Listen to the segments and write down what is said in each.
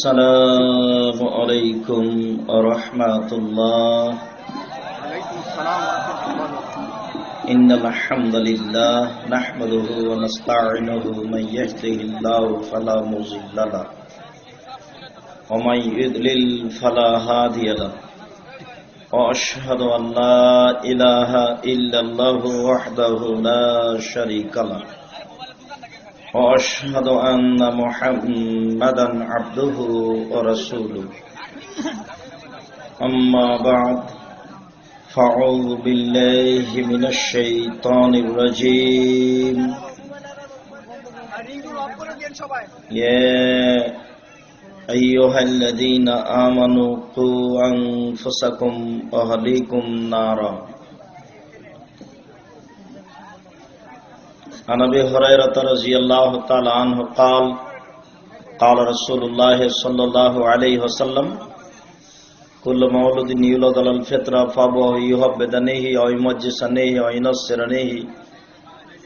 السلام عليكم ورحمة الله. وعليكم السلام ورحمة الله وبركاته. إن الحمد لله نحمده ونستعينه من يهده الله فلا مضل له ومن يضلل فلا هادي له وأشهد أن لا إله إلا الله وحده لا شريك له وأشهد أن محمدا عبده ورسوله. أما بعد فأعوذ بالله من الشيطان الرجيم. يا أيها الذين آمنوا قوا أنفسكم وأهليكم نارا. عن أبي هريرة رضي الله تعالى عنه قال قال رسول الله صلى الله عليه وسلم كل مولود يولد على الفطرة فأبواه يهودانه أو يمجسانه أو ينصرانه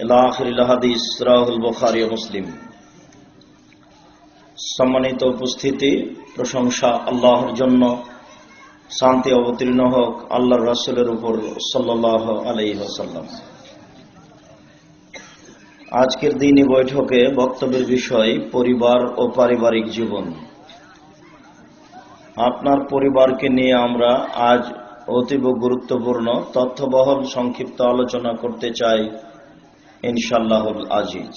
إلى آخر الحديث رواه البخاري ومسلم. সম্মানিত উপস্থিতি, প্রশংসা আল্লাহর জন্য, শান্তি অবতীর্ণ হোক আল্লাহর রাসূলের উপর সাল্লাল্লাহু আলাইহি ওয়াসাল্লাম। আজকের দিনী বৈঠকে বক্তব্যের বিষয় পরিবার ও পারিবারিক জীবন। আপনার পরিবারকে নিয়ে আমরা আজ অতীব গুরুত্বপূর্ণ তথ্যবহুল সংক্ষিপ্ত আলোচনা করতে চাই ইনশাআল্লাহুল আজিজ।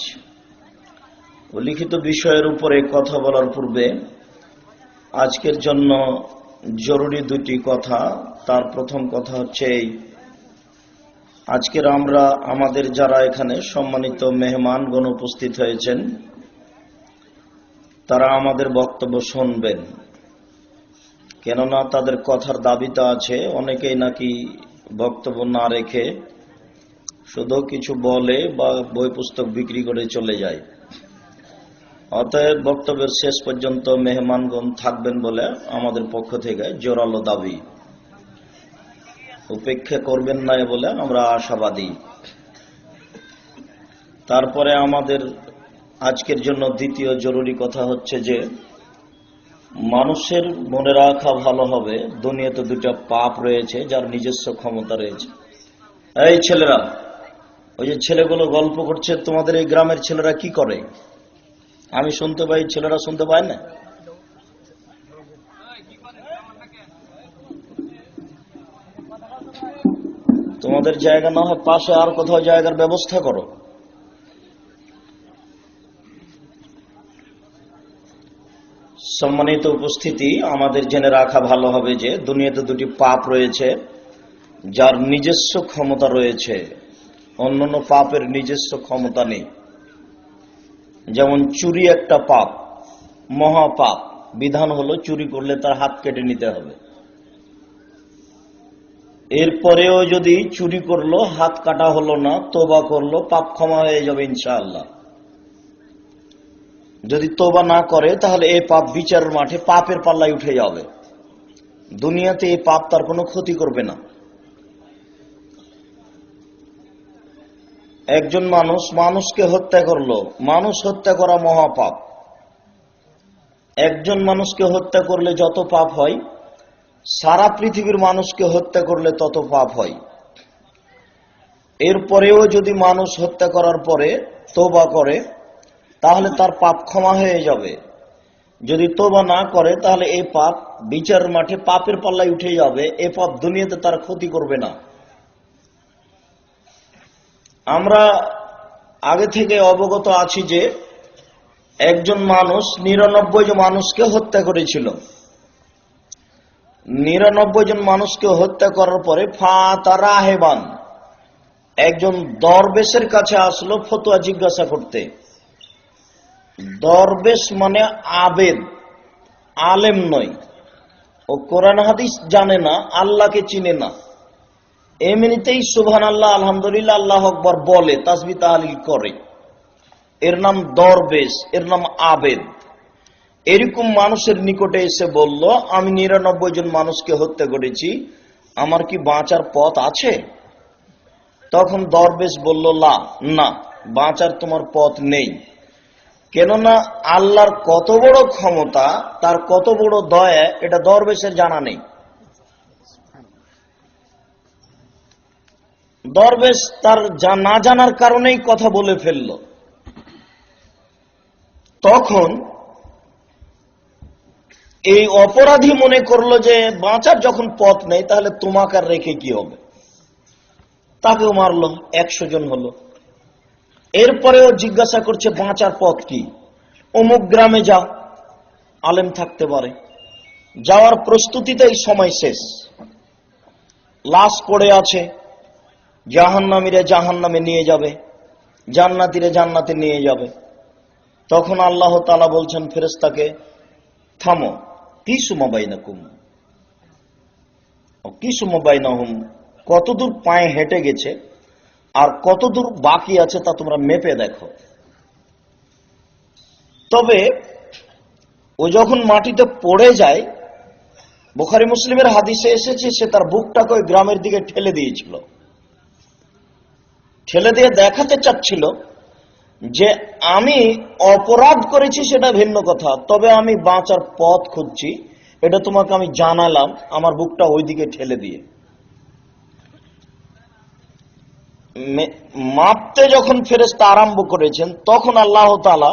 লিখিত বিষয়ের উপরে কথা বলার পূর্বে আজকের জন্য জরুরি দুটি কথা। তার প্রথম কথা হচ্ছে এই, আজকের আমরা আমাদের যারা এখানে সম্মানিত মেহমানগণ উপস্থিত হয়েছেন তারা আমাদের বক্তব্য শুনবেন, কেননা তাদের কথার দাবিতা আছে। অনেকেই নাকি বক্তব্য না রেখে শুধু কিছু বলে বা বই পুস্তক বিক্রি করে চলে যায়। অতএব বক্তব্যের শেষ পর্যন্ত মেহমানগণ থাকবেন বলে আমাদের পক্ষ থেকে জোরালো দাবি। উপেক্ষা করবেন না বলে আমরা আশাবাদী। তারপরে আমাদের আজকের জন্য দ্বিতীয় জরুরি কথা হচ্ছে যে মানুষের মনে রাখা ভালো হবে দুনিয়াতে দুটা পাপ রয়েছে যার নিজস্ব ক্ষমতা রয়েছে। এই ছেলেরা, ওই যে ছেলেগুলো গল্প করছে, তোমাদের এই গ্রামের ছেলেরা কি করে? আমি শুনতে পাই, ছেলেরা শুনতে পায় না? তোমাদের জায়গা না হয় পাশে আর কোথাও জায়গার ব্যবস্থা করো। সম্মানিত উপস্থিতি, আমাদের জেনে রাখা ভালো হবে যে দুনিয়াতে দুটি পাপ রয়েছে যার নিজস্ব ক্ষমতা রয়েছে, অন্যান্য পাপের নিজস্ব ক্ষমতা নেই। যেমন চুরি একটা পাপ, মহাপাপ। বিধান হলো চুরি করলে তার হাত কেটে নিতে হবে। এরপরেও যদি চুরি করলো, হাত কাটা হলো না, তোবা করলো, পাপ ক্ষমা হয়ে যাবে ইনশাআল্লাহ। যদি তোবা না করে তাহলে এই পাপ বিচারের মাঠে পাপের পাল্লায় উঠে যাবে। দুনিয়াতে এই পাপ তার কোনো ক্ষতি করবে না। একজন মানুষ মানুষকে হত্যা করলো, মানুষ হত্যা করা মহাপাপ। একজন মানুষকে হত্যা করলে যত পাপ হয়, সারা পৃথিবীর মানুষকে হত্যা করলে তত পাপ হয়। এরপরেও যদি মানুষ হত্যা করার পরে তওবা করে তাহলে তার পাপ ক্ষমা হয়ে যাবে। যদি তওবা না করে তাহলে এই পাপ বিচারের মাঠে পাপের পাল্লায় উঠে যাবে। এই পাপ দুনিয়াতে তার ক্ষতি করবে না। আমরা আগে থেকে অবগত আছি যে একজন মানুষ ৯৯ জন মানুষকে হত্যা করেছিল। ৯৯ জন মানুষকে হত্যা করার পরে ফাতারাহেবান একজন দরবেশের কাছে আসলো ফতোয়া জিজ্ঞাসা করতে। দরবেশ মানে আবেদ, আলেম নয়। ও কোরআন হাদিস জানে না, আল্লাহকে চিনে না। এমনিতেই সুবহানাল্লাহ, আলহামদুলিল্লাহ, আল্লাহু আকবার বলে, তাসবিহ তাহলিল করে। এর নাম দরবেশ, এর নাম আবেদ। এরকম মানুষের নিকটে এসে বলল, আমি ৯৯ জন মানুষকে হত্যা করেছি, আমার কি বাঁচার পথ আছে? তখন দরবেশ বলল, না, বাঁচার তোমার পথ নেই। কেননা আল্লাহর কত বড় ক্ষমতা, তার কত বড় দয়া, এটা দরবেশের জানা নেই। দরবেশ তার না জানার কারণেই কথা বলে ফেলল। তখন এই অপরাধী মনে করলো যে বাঁচার যখন পথ নেই, তাহলে তোমাকে আর রেখে কি হবে, তাকেও মারলো। 100 জন হলো। এরপরেও জিজ্ঞাসা করছে বাঁচার পথ কি? অমুক গ্রামে যাও, আলেম থাকতে পারে। যাওয়ার প্রস্তুতিতেই সময় শেষ, লাশ পড়ে আছে। জাহান্নামীরা জাহান্নামে নিয়ে যাবে, জান্নাতীরা জান্নাতে নিয়ে যাবে। তখন আল্লাহ তাআলা বলছেন ফেরেশতাকে, থামো, কিসমা বাইনাকুম কিসমা বাইনাহুম, কতদূর পায়ে হেঁটে গেছে আর কতদূর বাকি আছে তা তোমরা মেপে দেখো। তবে ও যখন মাটিতে পড়ে যায়, বুখারী মুসলিমের হাদিসে এসেছে, সে তার বুকটাকে ওই গ্রামের দিকে ঠেলে দিয়েছিল। ঠেলে দিয়ে দেখাতে চাচ্ছিল যে আমি অপরাধ করেছি, সেটা ভিন্ন কথা, তবে আমি বাঁচার পথ খুঁজছি, এটা তোমাকে আমি জানালাম আমার বুকটা ওইদিকে ঠেলে দিয়ে। মাপতে যখন ফেরেশতা আরম্ভ করেছেন, তখন আল্লাহ তাআলা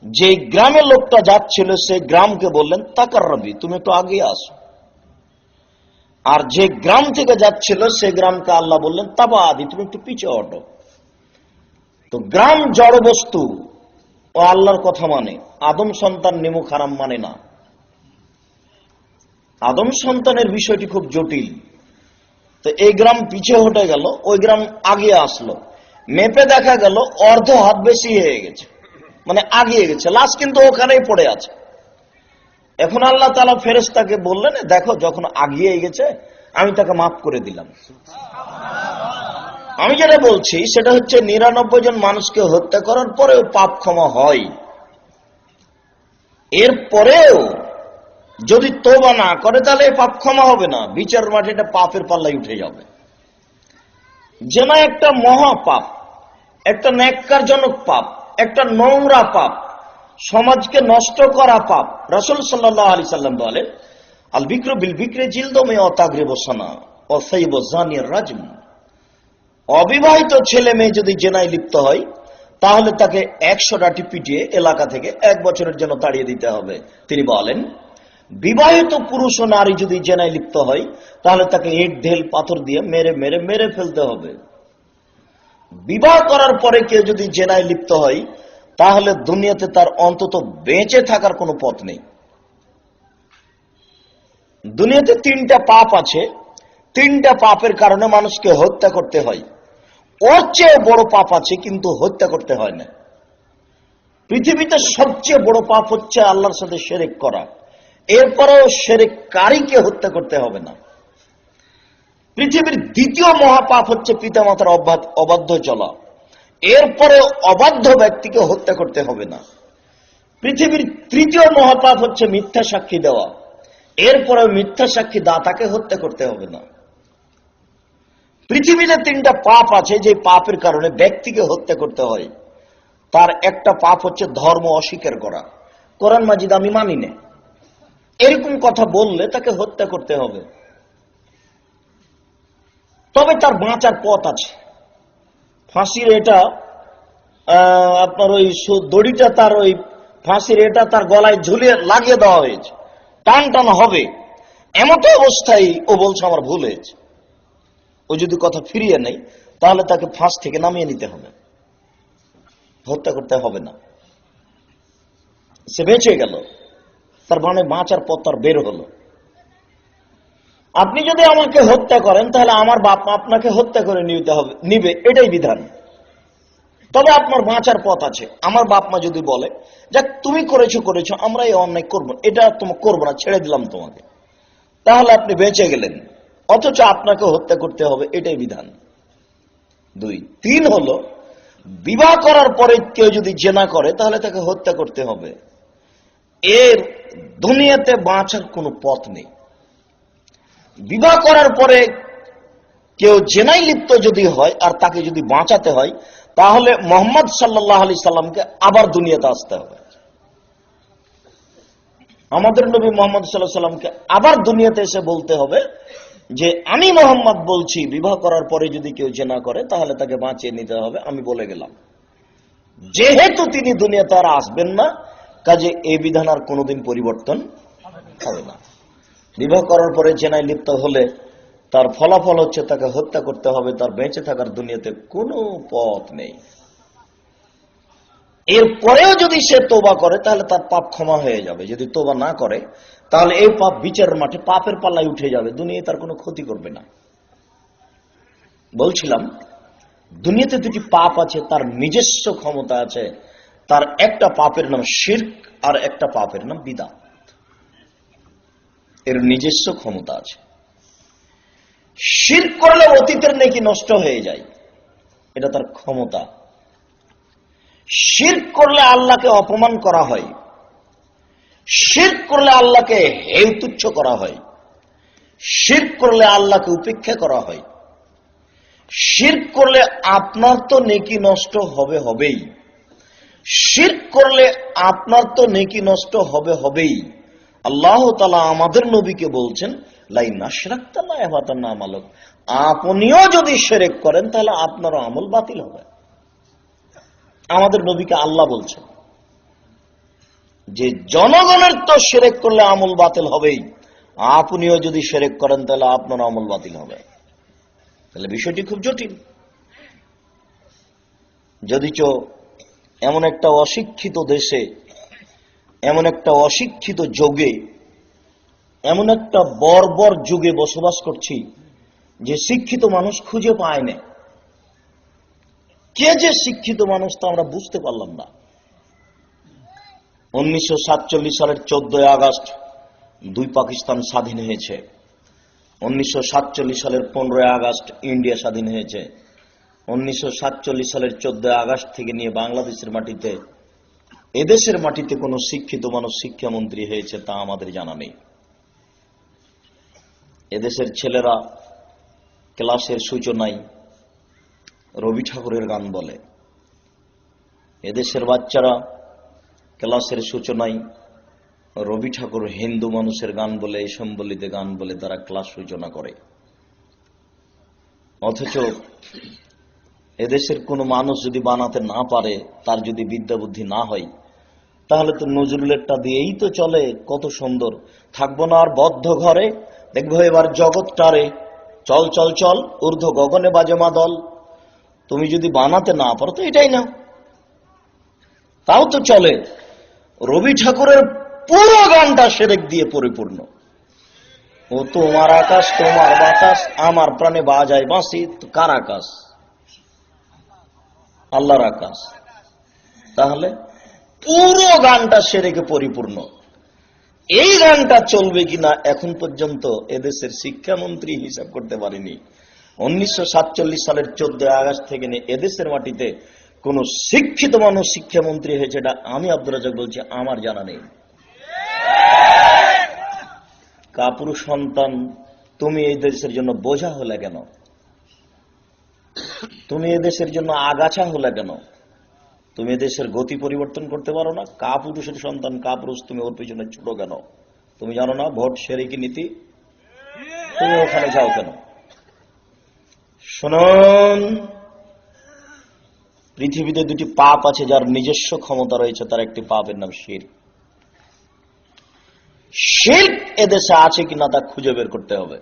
যে গ্রামে লোকটা যাচ্ছিল সেই গ্রামকে বললেন, তাকাররবি, তুমি একটু আগে আসো। আর যে গ্রাম থেকে যাচ্ছিল সে গ্রামকে আল্লাহ বললেন, তাবা আদি, তুমি একটু পিছে হটো। তো গ্রাম জড় বস্তু, ও আল্লাহর কথা মানে, আদম সন্তান নিমুখ হারাম মানে না। আদম সন্তানের বিষয়টি খুব জটিল। তো এই গ্রাম পিছিয়ে হটে গেল, ওই গ্রাম আগে আসলো। মেপে দেখা গেল অর্ধ হাত বেশি হয়ে গেছে, মানে আগিয়ে গেছে। লাশ কিন্তু ওখানেই পড়ে আছে। এখন আল্লাহ তাআলা ফেরেশতাকে বললেন, দেখো যখন আগিয়ে গেছে আমি তাকে মাফ করে দিলাম। আমি যেটা বলছি সেটা হচ্ছে 99 জন মানুষকে হত্যা করার পরেও পাপ ক্ষমা হয়। এরপরেও যদি তওবা না করে তাহলে পাপ ক্ষমা হবে না, বিচার মাঠে এটা পাপের পাল্লায় উঠে যাবে। জেনা একটা মহা পাপ, একটা ন্যাক্কারজনক পাপ, একটা নোংরা পাপ, সমাজকে নষ্ট করা পাপ। রাসূল সাল্লাল্লাহু আলাইহি সাল্লাম বলেন, আল বিকরু বিল বিকরি জিলদুম ওয়া তাগরিবু সানা ওয়া সাইয়্যিবু জানির রাজম। অবিবাহিত ছেলে মেয়ে যদি জেনায় লিপ্ত হয় তাহলে তাকে 100টি পিটিয়ে এলাকা থেকে 1 বছরের জন্য তাড়িয়ে দিতে হবে। তিনি বলেন, বিবাহিত পুরুষ ও নারী যদি জেনায় লিপ্ত হয় তাহলে তাকে ইট ঢেল পাথর দিয়ে মেরে মেরে মেরে ফেলতে হবে। বিবাহ করার পরে কেউ যদি জেনায় লিপ্ত হয় তাহলে দুনিয়াতে তার অন্তত বেঁচে থাকার কোনো পথ নেই। দুনিয়াতে 3টা পাপ আছে, 3টা পাপের কারণে মানুষকে হত্যা করতে হয়। ওর চেয়ে বড় পাপ আছে কিন্তু হত্যা করতে হয় না। পৃথিবীতে সবচেয়ে বড় পাপ হচ্ছে আল্লাহর সাথে শিরক করা। এরপরেও শিরককারীকে হত্যা করতে হবে না। পৃথিবীর দ্বিতীয় মহাপাপ হচ্ছে পিতামাতার অবাধ্য চলা। এরপরে অবাধ্য ব্যক্তিকে হত্যা করতে হবে না। পৃথিবীর তৃতীয় মহাপাপ হচ্ছে মিথ্যা সাক্ষী দেওয়া। এরপরে মিথ্যা সাক্ষী দাতাকে হত্যা করতে হবে না। পৃথিবীতে 3টা পাপ আছে যে পাপের কারণে ব্যক্তিকে হত্যা করতে হয়। তার একটা পাপ হচ্ছে ধর্ম অস্বীকার করা। কোরআন মাজিদ আমি মানি না, এরকম কথা বললে তাকে হত্যা করতে হবে। তবে তার বাঁচার পথ আছে। ফাঁসির এটা আপনার ওই দড়িটা, তার ওই ফাঁসির এটা তার গলায় ঝুলিয়ে লাগিয়ে দেওয়া হয়েছে, টান টান হবে। এমত অবস্থায় ও বলছে আমার ভুল হয়েছে। ও যদি কথা ফিরিয়ে নেয় তাহলে তাকে ফাঁস থেকে নামিয়ে নিতে হবে, হত্যা করতে হবে না। সে বেঁচে গেল, তার মানে বাঁচার পথ তার বের হলো। আপনি যদি আমাকে হত্যা করেন তাহলে আমার বাপ মা আপনাকে হত্যা করে নিবে, এটাই বিধান। তবে আপনার বাঁচার পথ আছে। আমার বাপ মা যদি বলে যে তুমি করেছো করেছো, আমরা এই অন্যায় করবো, এটা তোমাকে করবো না, ছেড়ে দিলাম তোমাকে, তাহলে আপনি বেঁচে গেলেন। অথচ আপনাকে হত্যা করতে হবে, এটাই বিধান। 2, 3 হলো বিবাহ করার পরে কেউ যদি জেনা করে তাহলে তাকে হত্যা করতে হবে। এর দুনিয়াতে বাঁচার কোনো পথ নেই। বিবাহ করার পরে কেউ জেনায় লিপ্ত যদি হয় আর তাকে যদি বাঁচাতে হয় তাহলে মুহাম্মদ সাল্লাল্লাহু আলাইহি সাল্লামকে আবার দুনিয়াতে আসতে হবে। আমাদের নবী মুহাম্মদ সাল্লাল্লাহু আলাইহি সাল্লামকে আবার দুনিয়াতে এসে বলতে হবে যে আমি মুহাম্মদ বলছি, বিবাহ করার পরে যদি কেউ জিনা করে তাহলে তাকে বাঁচিয়ে নিতে হবে, আমি বলে গেলাম। যেহেতু তিনি দুনিয়াতে আর আসবেন না, কাজে এই বিধান আর কোনোদিন পরিবর্তন হবে না। বিবাহ করার পরে জেনায় লিপ্ত হলে তার ফলাফল হচ্ছে তাকে হত্যা করতে হবে, তার বেঁচে থাকার দুনিয়াতে কোনো পথ নেই। এরপরেও যদি সে তোবা করে তাহলে তার পাপ ক্ষমা হয়ে যাবে। যদি তোবা না করে তাহলে এই পাপ বিচারের মাঠে পাপের পাল্লায় উঠে যাবে, দুনিয়ায় তার কোনো ক্ষতি করবে না। বলছিলাম দুনিয়াতে দুটি পাপ আছে, তার নিজস্ব ক্ষমতা আছে। তার একটা পাপের নাম শিরক আর একটা পাপের নাম বিদআত। এর নিজস্ব ক্ষমতা আছে। শিরক করলে অতীতের নেকি নষ্ট হয়ে যায়, এটা তার ক্ষমতা। শিরক করলে আল্লাহকে অপমান করা হয়, শিরক করলে আল্লাহকে হেয় তুচ্ছ করা হয়, শিরক করলে আল্লাহকে উপেক্ষা করা হয়। শিরক করলে আপনার তো নেকি নষ্ট হবেই, শিরক করলে আপনার তো নেকি নষ্ট হবেই। আল্লাহ তাআলা আমাদের নবীকে বলছেন লাইন আশরাকতা লা ইয়াহবাতান্না আমালুক, আপনিও যদি শিরক করেন তাহলে আপনারও আমল বাতিল হবে। আমাদের নবীকে আল্লাহ বলছেন যে জনগণের তো শিরক করলে আমল বাতিল হবেই, আপনিও যদি শিরক করেন তাহলে আপনার আমল বাতিল হবে। তাহলে বিষয়টি খুব জটিল। যদিচ এমন একটা অশিক্ষিত দেশে, এমন একটা অশিক্ষিত যুগে, এমন একটা বর্বর যুগে বসবাস করছি যে শিক্ষিত মানুষ খুঁজে পায় না। কে যে শিক্ষিত মানুষ তা আমরা বুঝতে পারলাম না। 1947 সালের 14 আগস্ট দুই পাকিস্তান স্বাধীন হয়েছে। 1947 সালের 15 আগস্ট ইন্ডিয়া স্বাধীন হয়েছে। 1947 সালের 14 আগস্ট থেকে নিয়ে বাংলাদেশের মাটিতে, এদেশের মাটিতে কোন শিক্ষিত মানুষ শিক্ষামন্ত্রী হয়েছে তা আমাদের জানা নেই। এদেশের ছেলেরা ক্লাসের সূচনায় রবি ঠাকুরের গান বলে, এদেশের বাচ্চারা ক্লাসের সূচনায় রবি ঠাকুর হিন্দু মানুষের গান বলে, এই সম্বলিত গান বলে তারা ক্লাস সূচনা করে। অথচ এদেশের কোন মানুষ যদি বানাতে না পারে, তার যদি বিদ্যা বুদ্ধি না হয়, তাহলে তো নজরুলেরটা দিয়েই তো চলে। কত সুন্দর, থাকবো না আর বদ্ধ ঘরে, দেখবো এবার জগৎটারে, চল চল চল ঊর্ধ্ব গগনে বাজে মাদল। তুমি যদি বানাতে না পারো তো এটাই না, তাও তো চলে। রবি ঠাকুরের পুরো গানটা শিরক দিয়ে পরিপূর্ণ। ও তোমার আকাশ তোমার বাতাস, আমার প্রাণে বাজায় বাঁশি। কার আকাশ? আল্লাহর আকাশ। তাহলে পুরো গানটা শিরকে পরিপূর্ণ। এই গানটা চলবে কিনা এখন পর্যন্ত এদেশের শিক্ষামন্ত্রী হিসাব করতে পারেনি। 1947 সালের 14 আগস্ট থেকে নিয়ে এদেশের মাটিতে কোন শিক্ষিত মানুষ শিক্ষামন্ত্রী হয়েছে এটা আমি আব্দুর রাজ্জাক বলছি, আমার জানা নেই। কাপুরু সন্তান, তুমি এই দেশের জন্য বোঝা হলে কেন? তুমি এদেশের জন্য আগাছা হলে কেন? তুমি এদেশের গতি পরিবর্তন করতে পারো না? কাপুরুষের সন্তান, কাপুরুষ, তুমি ওর পিছনে ছোট কেন? তুমি জানো না ভোট শিরকি নীতি? তুমি ওখানে যাও কেন? শুনুন, পৃথিবীতে দুটি পাপ আছে যার নিজস্ব ক্ষমতা রয়েছে, তার একটি পাপের নাম শিরক। শিরক এদেশে আছে কিনা তা খুঁজে বের করতে হবে।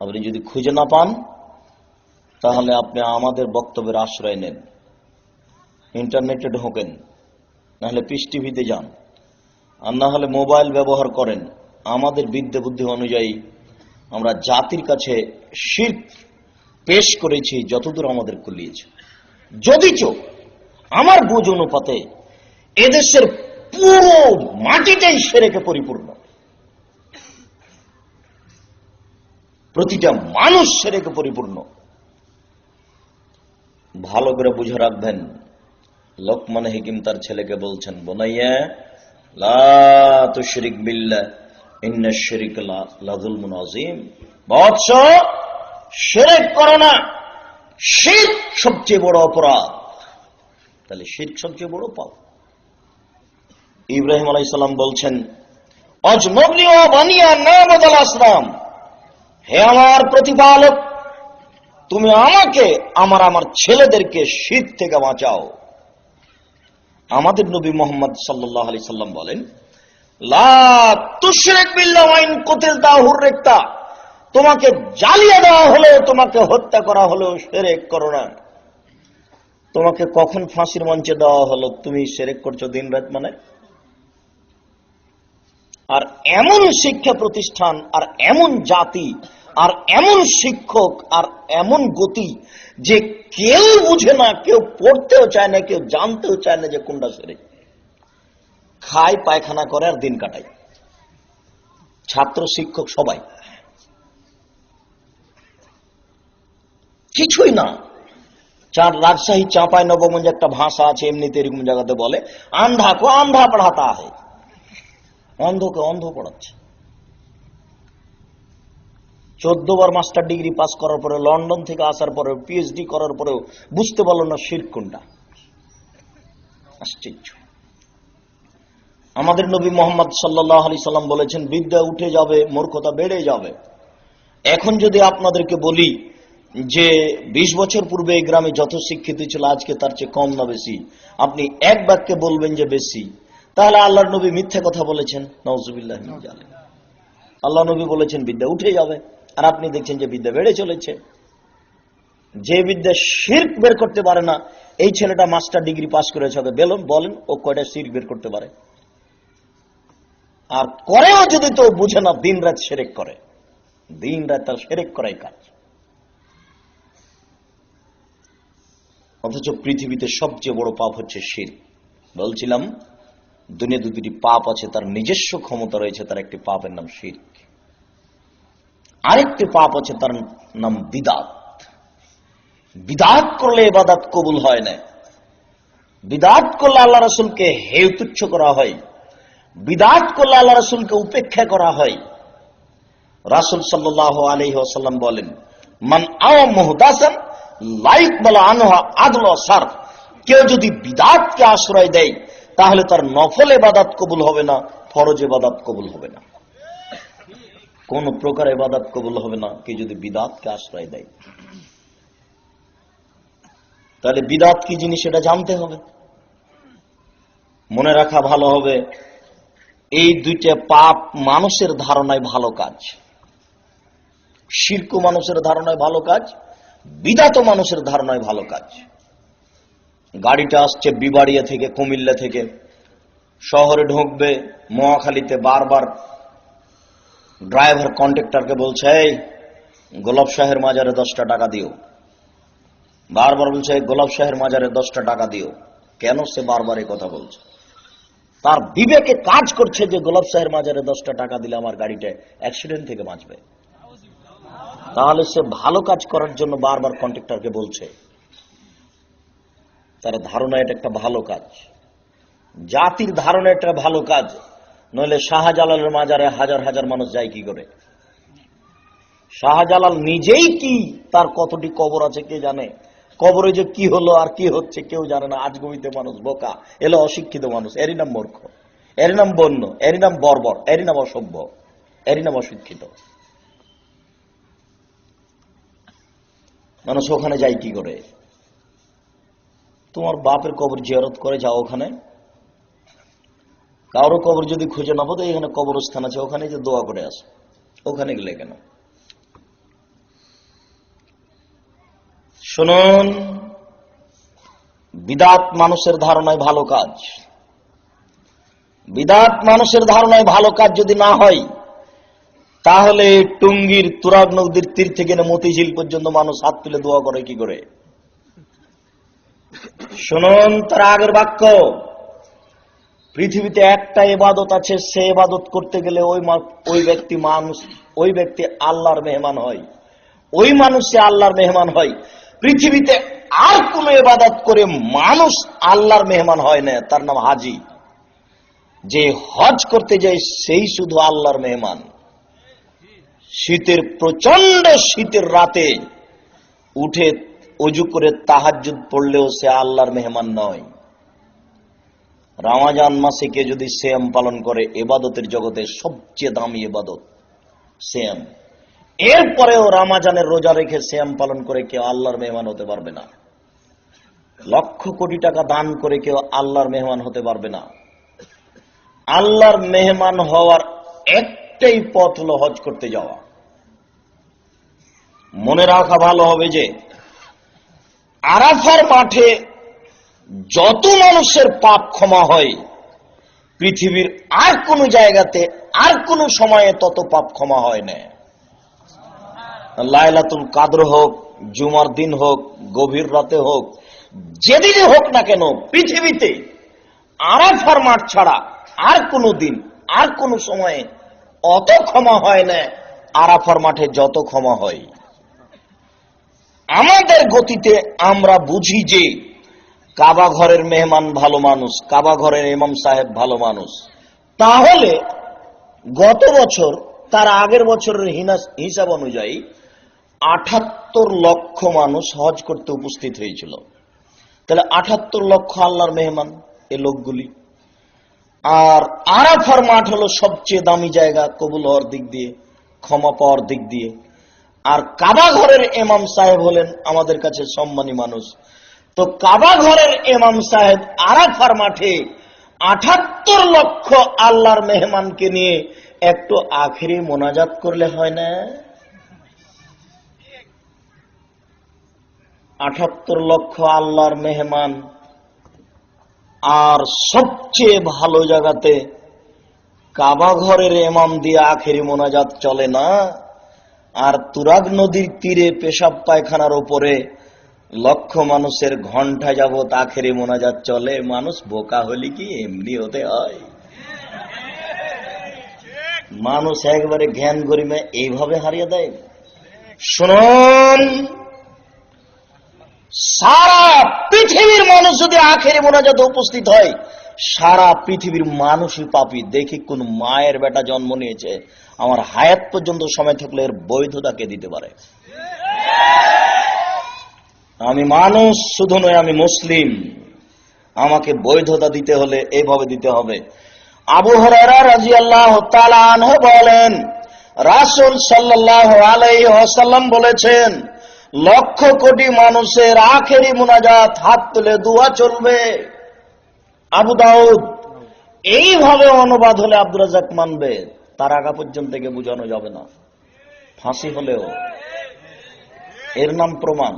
আপনি যদি খুঁজে না পান তাহলে আপনি আমাদের বক্তব্যের আশ্রয় নেন, ইন্টারনেটে ঢোকেন, নাহলে পিস টিভিতে যান, আর না হলে মোবাইল ব্যবহার করেন। আমাদের বিদ্যা বুদ্ধি অনুযায়ী আমরা জাতির কাছে শিরক পেশ করেছি যতদূর আমাদের কুলিয়েছে। যদিচ আমার বুঝ অনুপাতে এদেশের পুরো মাটিটাই শিরকে পরিপূর্ণ, প্রতিটা মানুষ শিরকে পরিপূর্ণ। ভালো করে বুঝে রাখবেন, লোকমান হাকিম তার ছেলেকে বলছেন, বুনাইয়া লা তুশরিক বিল্লাহ ইন্নাশ শিরকা লাযুলমুন আযীম। বৎস, শিরক করো না, শিরক সবচেয়ে বড় অপরাধ। তাহলে শিরক সবচেয়ে বড় পাপ। ইব্রাহিম আলাইহিস সালাম বলছেন, অজনবনি ওয়া বানিয়া না'বুদাল আসনাম, হে আমার প্রতিপালক, তুমি আমাকে আমার ছেলেদেরকে শিরক থেকে বাঁচাও। আমাদের নবী মুহাম্মদ সাল্লাল্লাহু আলাইহি সাল্লাম বলেন, লা তুশরিক বিল্লাহি ওয়া ইন কুতিলতা হুররিকতা, তোমাকে জ্বালিয়ে দেওয়া হলো, তোমাকে হত্যা করা হলো, শিরক করো না। তোমাকে কখন ফাঁসির মঞ্চে দেওয়া হলো, তুমি শিরক করছো দিন রাত মানে? আর এমন শিক্ষা প্রতিষ্ঠান, আর এমন জাতি, আর এমন শিক্ষক, আর এমন গতি যে কেউ বুঝে না, কেউ পড়তেও চায় না, কেউ জানতেও চায় না যে কোনটা শিরক। খায়, পায়খানা করে আর দিন কাটায়, ছাত্র শিক্ষক সবাই কিছুই না। রাজশাহী চাঁপাই নবগঞ্জে একটা ভাষা আছে, এমনিতে এরকম জায়গাতে বলে, আন্ধা কো আন্ধা পড়াতা है, অন্ধকে অন্ধ পড়াচ্ছে। 14 বার মাস্টার ডিগ্রি পাস করার পরে, লন্ডন থেকে আসার পরে, পিএইচডি করার পরেও বুঝতে পারলো না শিরক কোনটা। আশ্চর্য। আমাদের নবী মুহাম্মদ সাল্লাল্লাহু আলাইহি সাল্লাম বলেছেন, বিদ্যা উঠে যাবে, মূর্খতা বেড়ে যাবে। এখন যদি আপনাদেরকে বলি যে 20 বছর পূর্বে এই গ্রামে যত শিক্ষিত ছিল আজকে তার চেয়ে কম না বেশি, আপনি এক বাক্যে বলবেন যে বেশি, তাহলে আল্লাহর নবী মিথ্যা কথা বলেছেন। নাউজুবিল্লাহ মিন যালিক। আল্লাহ নবী বলেছেন বিদ্যা উঠে যাবে, আর আপনি দেখছেন যে বিদ্যা বেড়ে চলেছে। যে বিদ্যা শিরক বের করতে পারে না, এই ছেলেটা মাস্টার ডিগ্রি পাস করেছে, বলেন ও কয়টা শিরক বের করতে পারে? আর করেও যদি তো বুঝে না, দিন রাত শিরক করে, দিন রাত তার শিরক করাই কাজ। অথচ পৃথিবীতে সবচেয়ে বড় পাপ হচ্ছে শিরক। বলছিলাম দুনিয়াতে দুটি পাপ আছে, তার নিজস্ব ক্ষমতা রয়েছে। তার একটি পাপের নাম শিরক, আরেকটি পাপ আছে তার নাম বিদআত। বিদআত করলে ইবাদত কবুল হয় না। বিদআত করলে আল্লাহ রাসূলকে হেয় তুচ্ছ করা হয়। বিদআত করলে আল্লাহ রাসূলকে উপেক্ষা করা হয়। রাসূল সাল্লাল্লাহু আলাইহি ওয়াসাল্লাম বলেন, মান আওয়া মুহদাসান লা ইকবালু আনহু আদল ওয়া সারফ, কেউ যদি বিদআতকে আশ্রয় দেয় তাহলে তার নফল ইবাদত কবুল হবে না, ফরজ ইবাদত কবুল হবে না, কোন প্রকার ইবাদত কবুল হবে না কেউ যদি বিদআতকে আশ্রয় দেয়। তাহলে বিদআত কি জিনিস এটা জানতে হবে, মনে রাখা ভালো হবে। এই দুইটা পাপ মানুষের ধারণায় ভালো কাজ। শিরক মানুষের ধারণায় ভালো কাজ, বিদআত মানুষের ধারণায় ভালো কাজ। গাড়িটা আসছে বিবাড়িয়া থেকে, কুমিল্লা থেকে, শহরে ঢুকবে, মহাখালীতে বারবার ড্রাইভার কন্ট্রাক্টরকে বলছে, এই গোলাপ শাহের মাজারে 10টা টাকা দিও। বারবার বলছে গোলাপ শাহের মাজারে 10টা টাকা দিও। কেন সে বারবার এই কথা বলছে? তার বিবেকে কাজ করছে যে গোলাপ শাহের মাজারে 10টা টাকা দিলে আমার গাড়িটা অ্যাক্সিডেন্ট থেকে বাঁচবে। তাহলে সে ভালো কাজ করার জন্য বারবার কন্ট্রাক্টরকে বলছে। তার ধারণা এটা একটা ভালো কাজ, জাতির ধারণা এটা ভালো কাজ। নইলে শাহজালালের মাজারে হাজার হাজার মানুষ যায় কি করে? শাহজালাল নিজেই কি, তার কতটি কবর আছে কে জানে? কবরে যে কি হলো আর কি হচ্ছে কেউ জানে না। আজগবিতে মানুষ বোকা, এলো অশিক্ষিত মানুষ, এরই নাম মূর্খ, এরই নাম বন্য, এরই নাম বর্বর, এরই নাম অসভ্য, এরই নাম অশিক্ষিত। মানুষ ওখানে যায় কি করে? তোমার বাপের কবর জিয়ারত করে যাও ওখানে। কারো কবর যদি খুঁজে না পাবো, এখানে কবরস্থান আছে, ওখানে যে দোয়া করে আসো। ওখানে গেলে কেন? শুনুন, বিদআত মানুষের ধারণায় ভালো কাজ। বিদআত মানুষের ধারণায় ভালো কাজ যদি না হয়, তাহলে টুঙ্গির তুরাগ নদীর তীর থেকে মতিঝিল পর্যন্ত মানুষ হাত তুলে দোয়া করে কি করে? শুনুন তার আগের বাক্য, পৃথিবীতে একটা ইবাদত আছে, সে ইবাদত করতে গেলে ওই ব্যক্তি আল্লাহর মেহমান হয়, ওই মানুষ সে আল্লাহর মেহমান হয়। পৃথিবীতে আর কোন ইবাদত করে মানুষ আল্লাহর মেহমান হয় না, তার নাম হাজি। যে হজ করতে যায় সেই শুধু আল্লাহর মেহমান। শীতের প্রচন্ড শীতের রাতে উঠে ওযু করে তাহাজ্জুদ পড়লেও সে আল্লাহর মেহমান নয়। রমজান মাসে কে যদি সিয়াম পালন করে, ইবাদতের জগতে সবচেয়ে দামি ইবাদত সিয়াম, এরপরেও রমজানের রোজা রেখে সিয়াম পালন করে কেউ আল্লাহর মেহমান হতে পারবে না। লক্ষ কোটি টাকা দান করে কেউ আল্লাহর মেহমান হতে পারবে না। আল্লাহর মেহমান হওয়ার একটাই পথ হলো হজ করতে যাওয়া। মনে রাখা ভালো হবে যে আরাফার মাঠে যত মানুষের পাপ ক্ষমা হয়, পৃথিবীর আর কোন জায়গাতে আর কোন সময়ে তত পাপ ক্ষমা হয় না। লাইলাতুল কাদর হোক, জুমার দিন হোক, গভীর রাতে হোক, যেদিনে হোক না কেন, পৃথিবীতে আরাফার মাঠ ছাড়া আর কোন দিন আর কোন সময়ে অত ক্ষমা হয় না আরাফার মাঠে যত ক্ষমা হয়। আমাদের গতিতে আমরা বুঝি যে কাবা ঘরের মেহমান ভালো মানুষ, কাবা ঘরের ইমাম সাহেব ভালো মানুষ, তাহলে গত বছর তার আগের বছরের হিসাব অনুযায়ী ৭৮ লক্ষ মানুষ হজ করতে উপস্থিত হয়েছিল। তাহলে ৭৮ লক্ষ আল্লাহর মেহমান এ লোকগুলি। আর আরাফার মাঠ হলো সবচেয়ে দামি জায়গা কবুল হওয়ার দিক দিয়ে, ক্ষমা পাওয়ার দিক দিয়ে। আর কাবা ঘরের ইমাম সাহেব হলেন আমাদের কাছে সম্মানী মানুষ। তো কাবা ঘরের ইমাম সাহেব আরাফার মাঠে ৭৮ লক্ষ আল্লাহর মেহমানকে নিয়ে একটু আখেরি মোনাজাত করলে হয় না? ৭৮ লক্ষ আল্লাহর মেহমান, আর সবচেয়ে ভালো জায়গাতে কাবা ঘরের ইমাম দিয়ে আখেরি মোনাজাত চলে না। আর তুরাগ নদীর তীরে পেশাব পায়খানার উপরে লক্ষ মানুষের ঘন্টা যাবত আখেরি মোনাজাত চলে। মানুষ বোকা হলে কি এমনি হতে হয়? মানুষ একবারে জ্ঞান গরিমে এইভাবে হারিয়ে দেয়। শুনুন, সারা পৃথিবীর মানুষ যদি আখেরি মোনাজাতে উপস্থিত হয়, সারা পৃথিবীর মানুষই পাপী। দেখি কোন মায়ের বেটা জন্ম নিয়েছে, আমার হায়াত পর্যন্ত সময় থাকলে এর বৈধতা কে দিতে পারে? আমি মানুষ শুধু নয়, আমি মুসলিম। আমাকে বৈধতা দিতে হলে এইভাবে দিতে হবে। আবু হুরায়রা রাদিয়াল্লাহু তাআলা আনহু বলেন, রাসূল সাল্লাল্লাহু আলাইহি ওয়াসাল্লাম বলেছেন, লক্ষ কোটি মানুষের আখেরি মুনাজাত হাত তুলে দোয়া চলবে। আবু দাউদ। এইভাবে অনুবাদ হলে আব্দুর রাজ্জাক মানবে, তার আগা পর্যন্ত থেকে বোঝানো যাবে না, ফাঁসি হলেও। এর নাম প্রমাণ।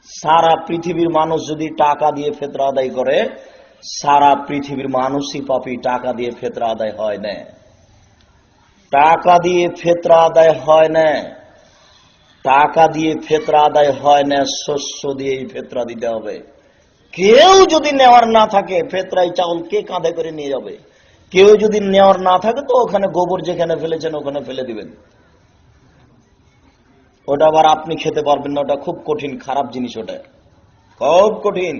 সারা পৃথিবীর মানুষ যদি টাকা দিয়ে ফিতরা আদায় করে, সারা পৃথিবীর মানুষই পাপী। টাকা দিয়ে ফিতরা আদায় হয় না, টাকা দিয়ে ফিতরা আদায় হয় না, টাকা দিয়ে ফিতরা আদায় হয় না, শস্য দিয়েই ফিতরা দিতে হবে। কেউ যদি নেওয়ার না থাকে, ফিতরাই চাউল কে কাঁধে করে নিয়ে যাবে? কেউ যদি নেওয়ার না থাকে তো ওখানে গোবর যেখানে ফেলেছেন ওখানে ফেলে দিবেন। ওটা আবার আপনি খেতে পারবেন না, ওটা খুব কঠিন, খারাপ জিনিস, ওটা খুব কঠিন।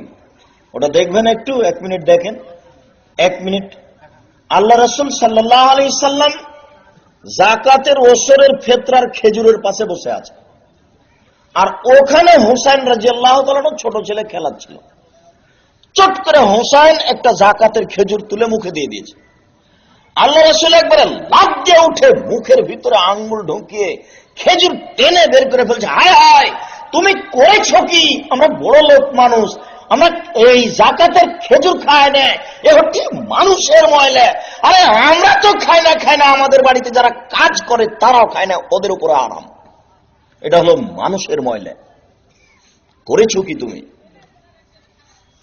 ওটা দেখবেন একটু, 1 মিনিট দেখেন, 1 মিনিট। আল্লাহ রাসূল সাল্লাল্লাহু আলাইহি সাল্লাম যাকাতের ওসরের ফিতরার খেজুরের পাশে বসে আছে, আর ওখানে হুসাইন রাদিয়াল্লাহু তাআলা ছোট ছেলে খেলাচ্ছিল। চট করে হুসাইন একটা যাকাতের খেজুর তুলে মুখে দিয়ে দিয়েছে। আল্লাহ রাসূল একবারে লাফ দিয়ে উঠে মুখের ভিতরে আঙ্গুল ঢুকিয়ে খেজুর টেনে বের করে ফেলছে। হায় হায়, তুমি করেছো কি? আমরা বড় লোক মানুষ, আমরা এই যাকাতের খেজুর খাই না, এ হচ্ছে মানুষের ময়লা। আরে আমরা তো খাই না, আমাদের বাড়িতে যারা কাজ করে তারাও খায় না, ওদের উপরে আরাম। এটা হলো মানুষের ময়লা। করেছো কি তুমি?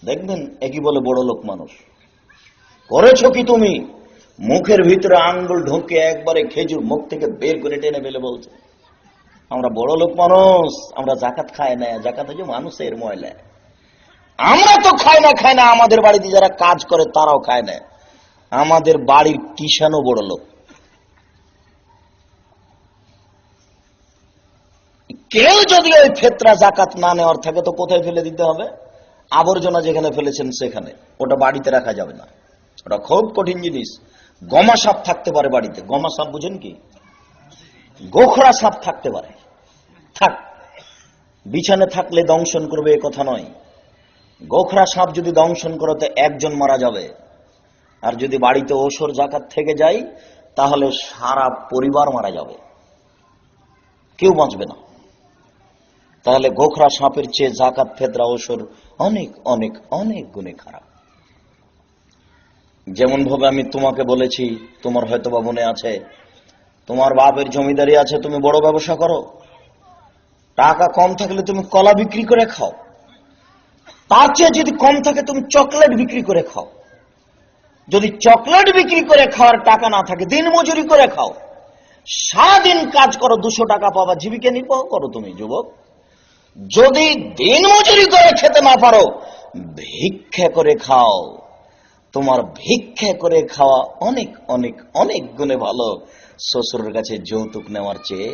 দেখবেন একই বলে বড় লোক মানুষ। করেছো কি তুমি? মুখের ভিতরে আঙ্গুল ঢুকে একবারে খেজুর মুখ থেকে বের করে টেনে ফেলে বলছে, আমরা বড় লোক মানুষ, আমরা যাকাত খাই না, যাকাত হচ্ছে মানুষের ময়লা। আমরা তো খাই না, আমাদের বাড়িতে যারা কাজ করে তারাও খায় না, আমাদের বাড়ির কিষানও বড় লোক। কেউ যদি ওই ফিতরা যাকাত না নেওয়ার থাকে তো কোথায় ফেলে দিতে হবে? আবর্জনা যেখানে ফেলেছেন সেখানে। ওটা বাড়িতে রাখা যাবে না, ওটা খুব কঠিন জিনিস। গমা সাপ থাকতে পারে বাড়িতে, গমা সাপ বুঝেন কি? গোখরা সাপ থাকতে পারে, থাক, বিছানে থাকলে দংশন করবে এ কথা নয়। গোখরা সাপ যদি দংশন করো তো একজন মারা যাবে, আর যদি বাড়িতে ওসর জাকাত থেকে যায় তাহলে সারা পরিবার মারা যাবে, কেউ বাঁচবে না। তাহলে গোখরা সাপের চেয়ে জাকাত ফেতরা ওসর অনেক অনেক অনেক গুণে খারাপ। যেমন ভাবে আমি তোমাকে বলেছি, তোমার হয়তো বা মনে আছে, তোমার বাপের জমিদারি আছে, তুমি বড় ব্যবসা করো, টাকা কম থাকলে তুমি কলা বিক্রি করে খাও, তার চেয়ে যদি কম থাকে তুমি চকলেট বিক্রি করে খাও। যদি চকলেট বিক্রি করে খাওয়ার টাকা না থাকে দিন মজুরি করে খাও, সারাদিন কাজ করো, 200 টাকা পাবা, জীবিকা নির্বাহ করো তুমি যুবক। যদি দিন মজুরি করে খেতে না পারো ভিক্ষা করে খাও। তোমার ভিক্ষা করে খাওয়া অনেক অনেক অনেক গুণে ভালো শ্বশুরের কাছে যৌতুক নেওয়ার চেয়ে।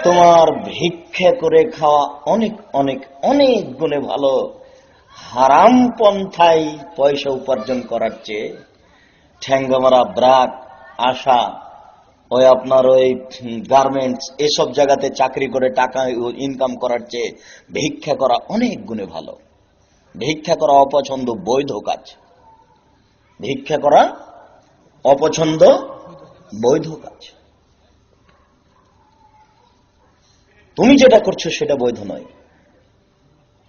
তোমার ভিক্ষা করে খাওয়া অনেক অনেক অনেক গুণে ভালো হারাম পন্থায় পয়সা উপার্জন করার চেয়ে। ঠ্যাঙ্গামারা ব্রাক আশা, ওই আপনার ওই গার্মেন্টস, এসব জায়গাতে চাকরি করে টাকা ইনকাম করার চেয়ে ভিক্ষা করা অনেক গুণে ভালো। ভিক্ষা করা অপছন্দ, বৈধ কাজ। ভিক্ষা করা অপছন্দ, বৈধ কাজ। তুমি যেটা করছো সেটা বৈধ নয়।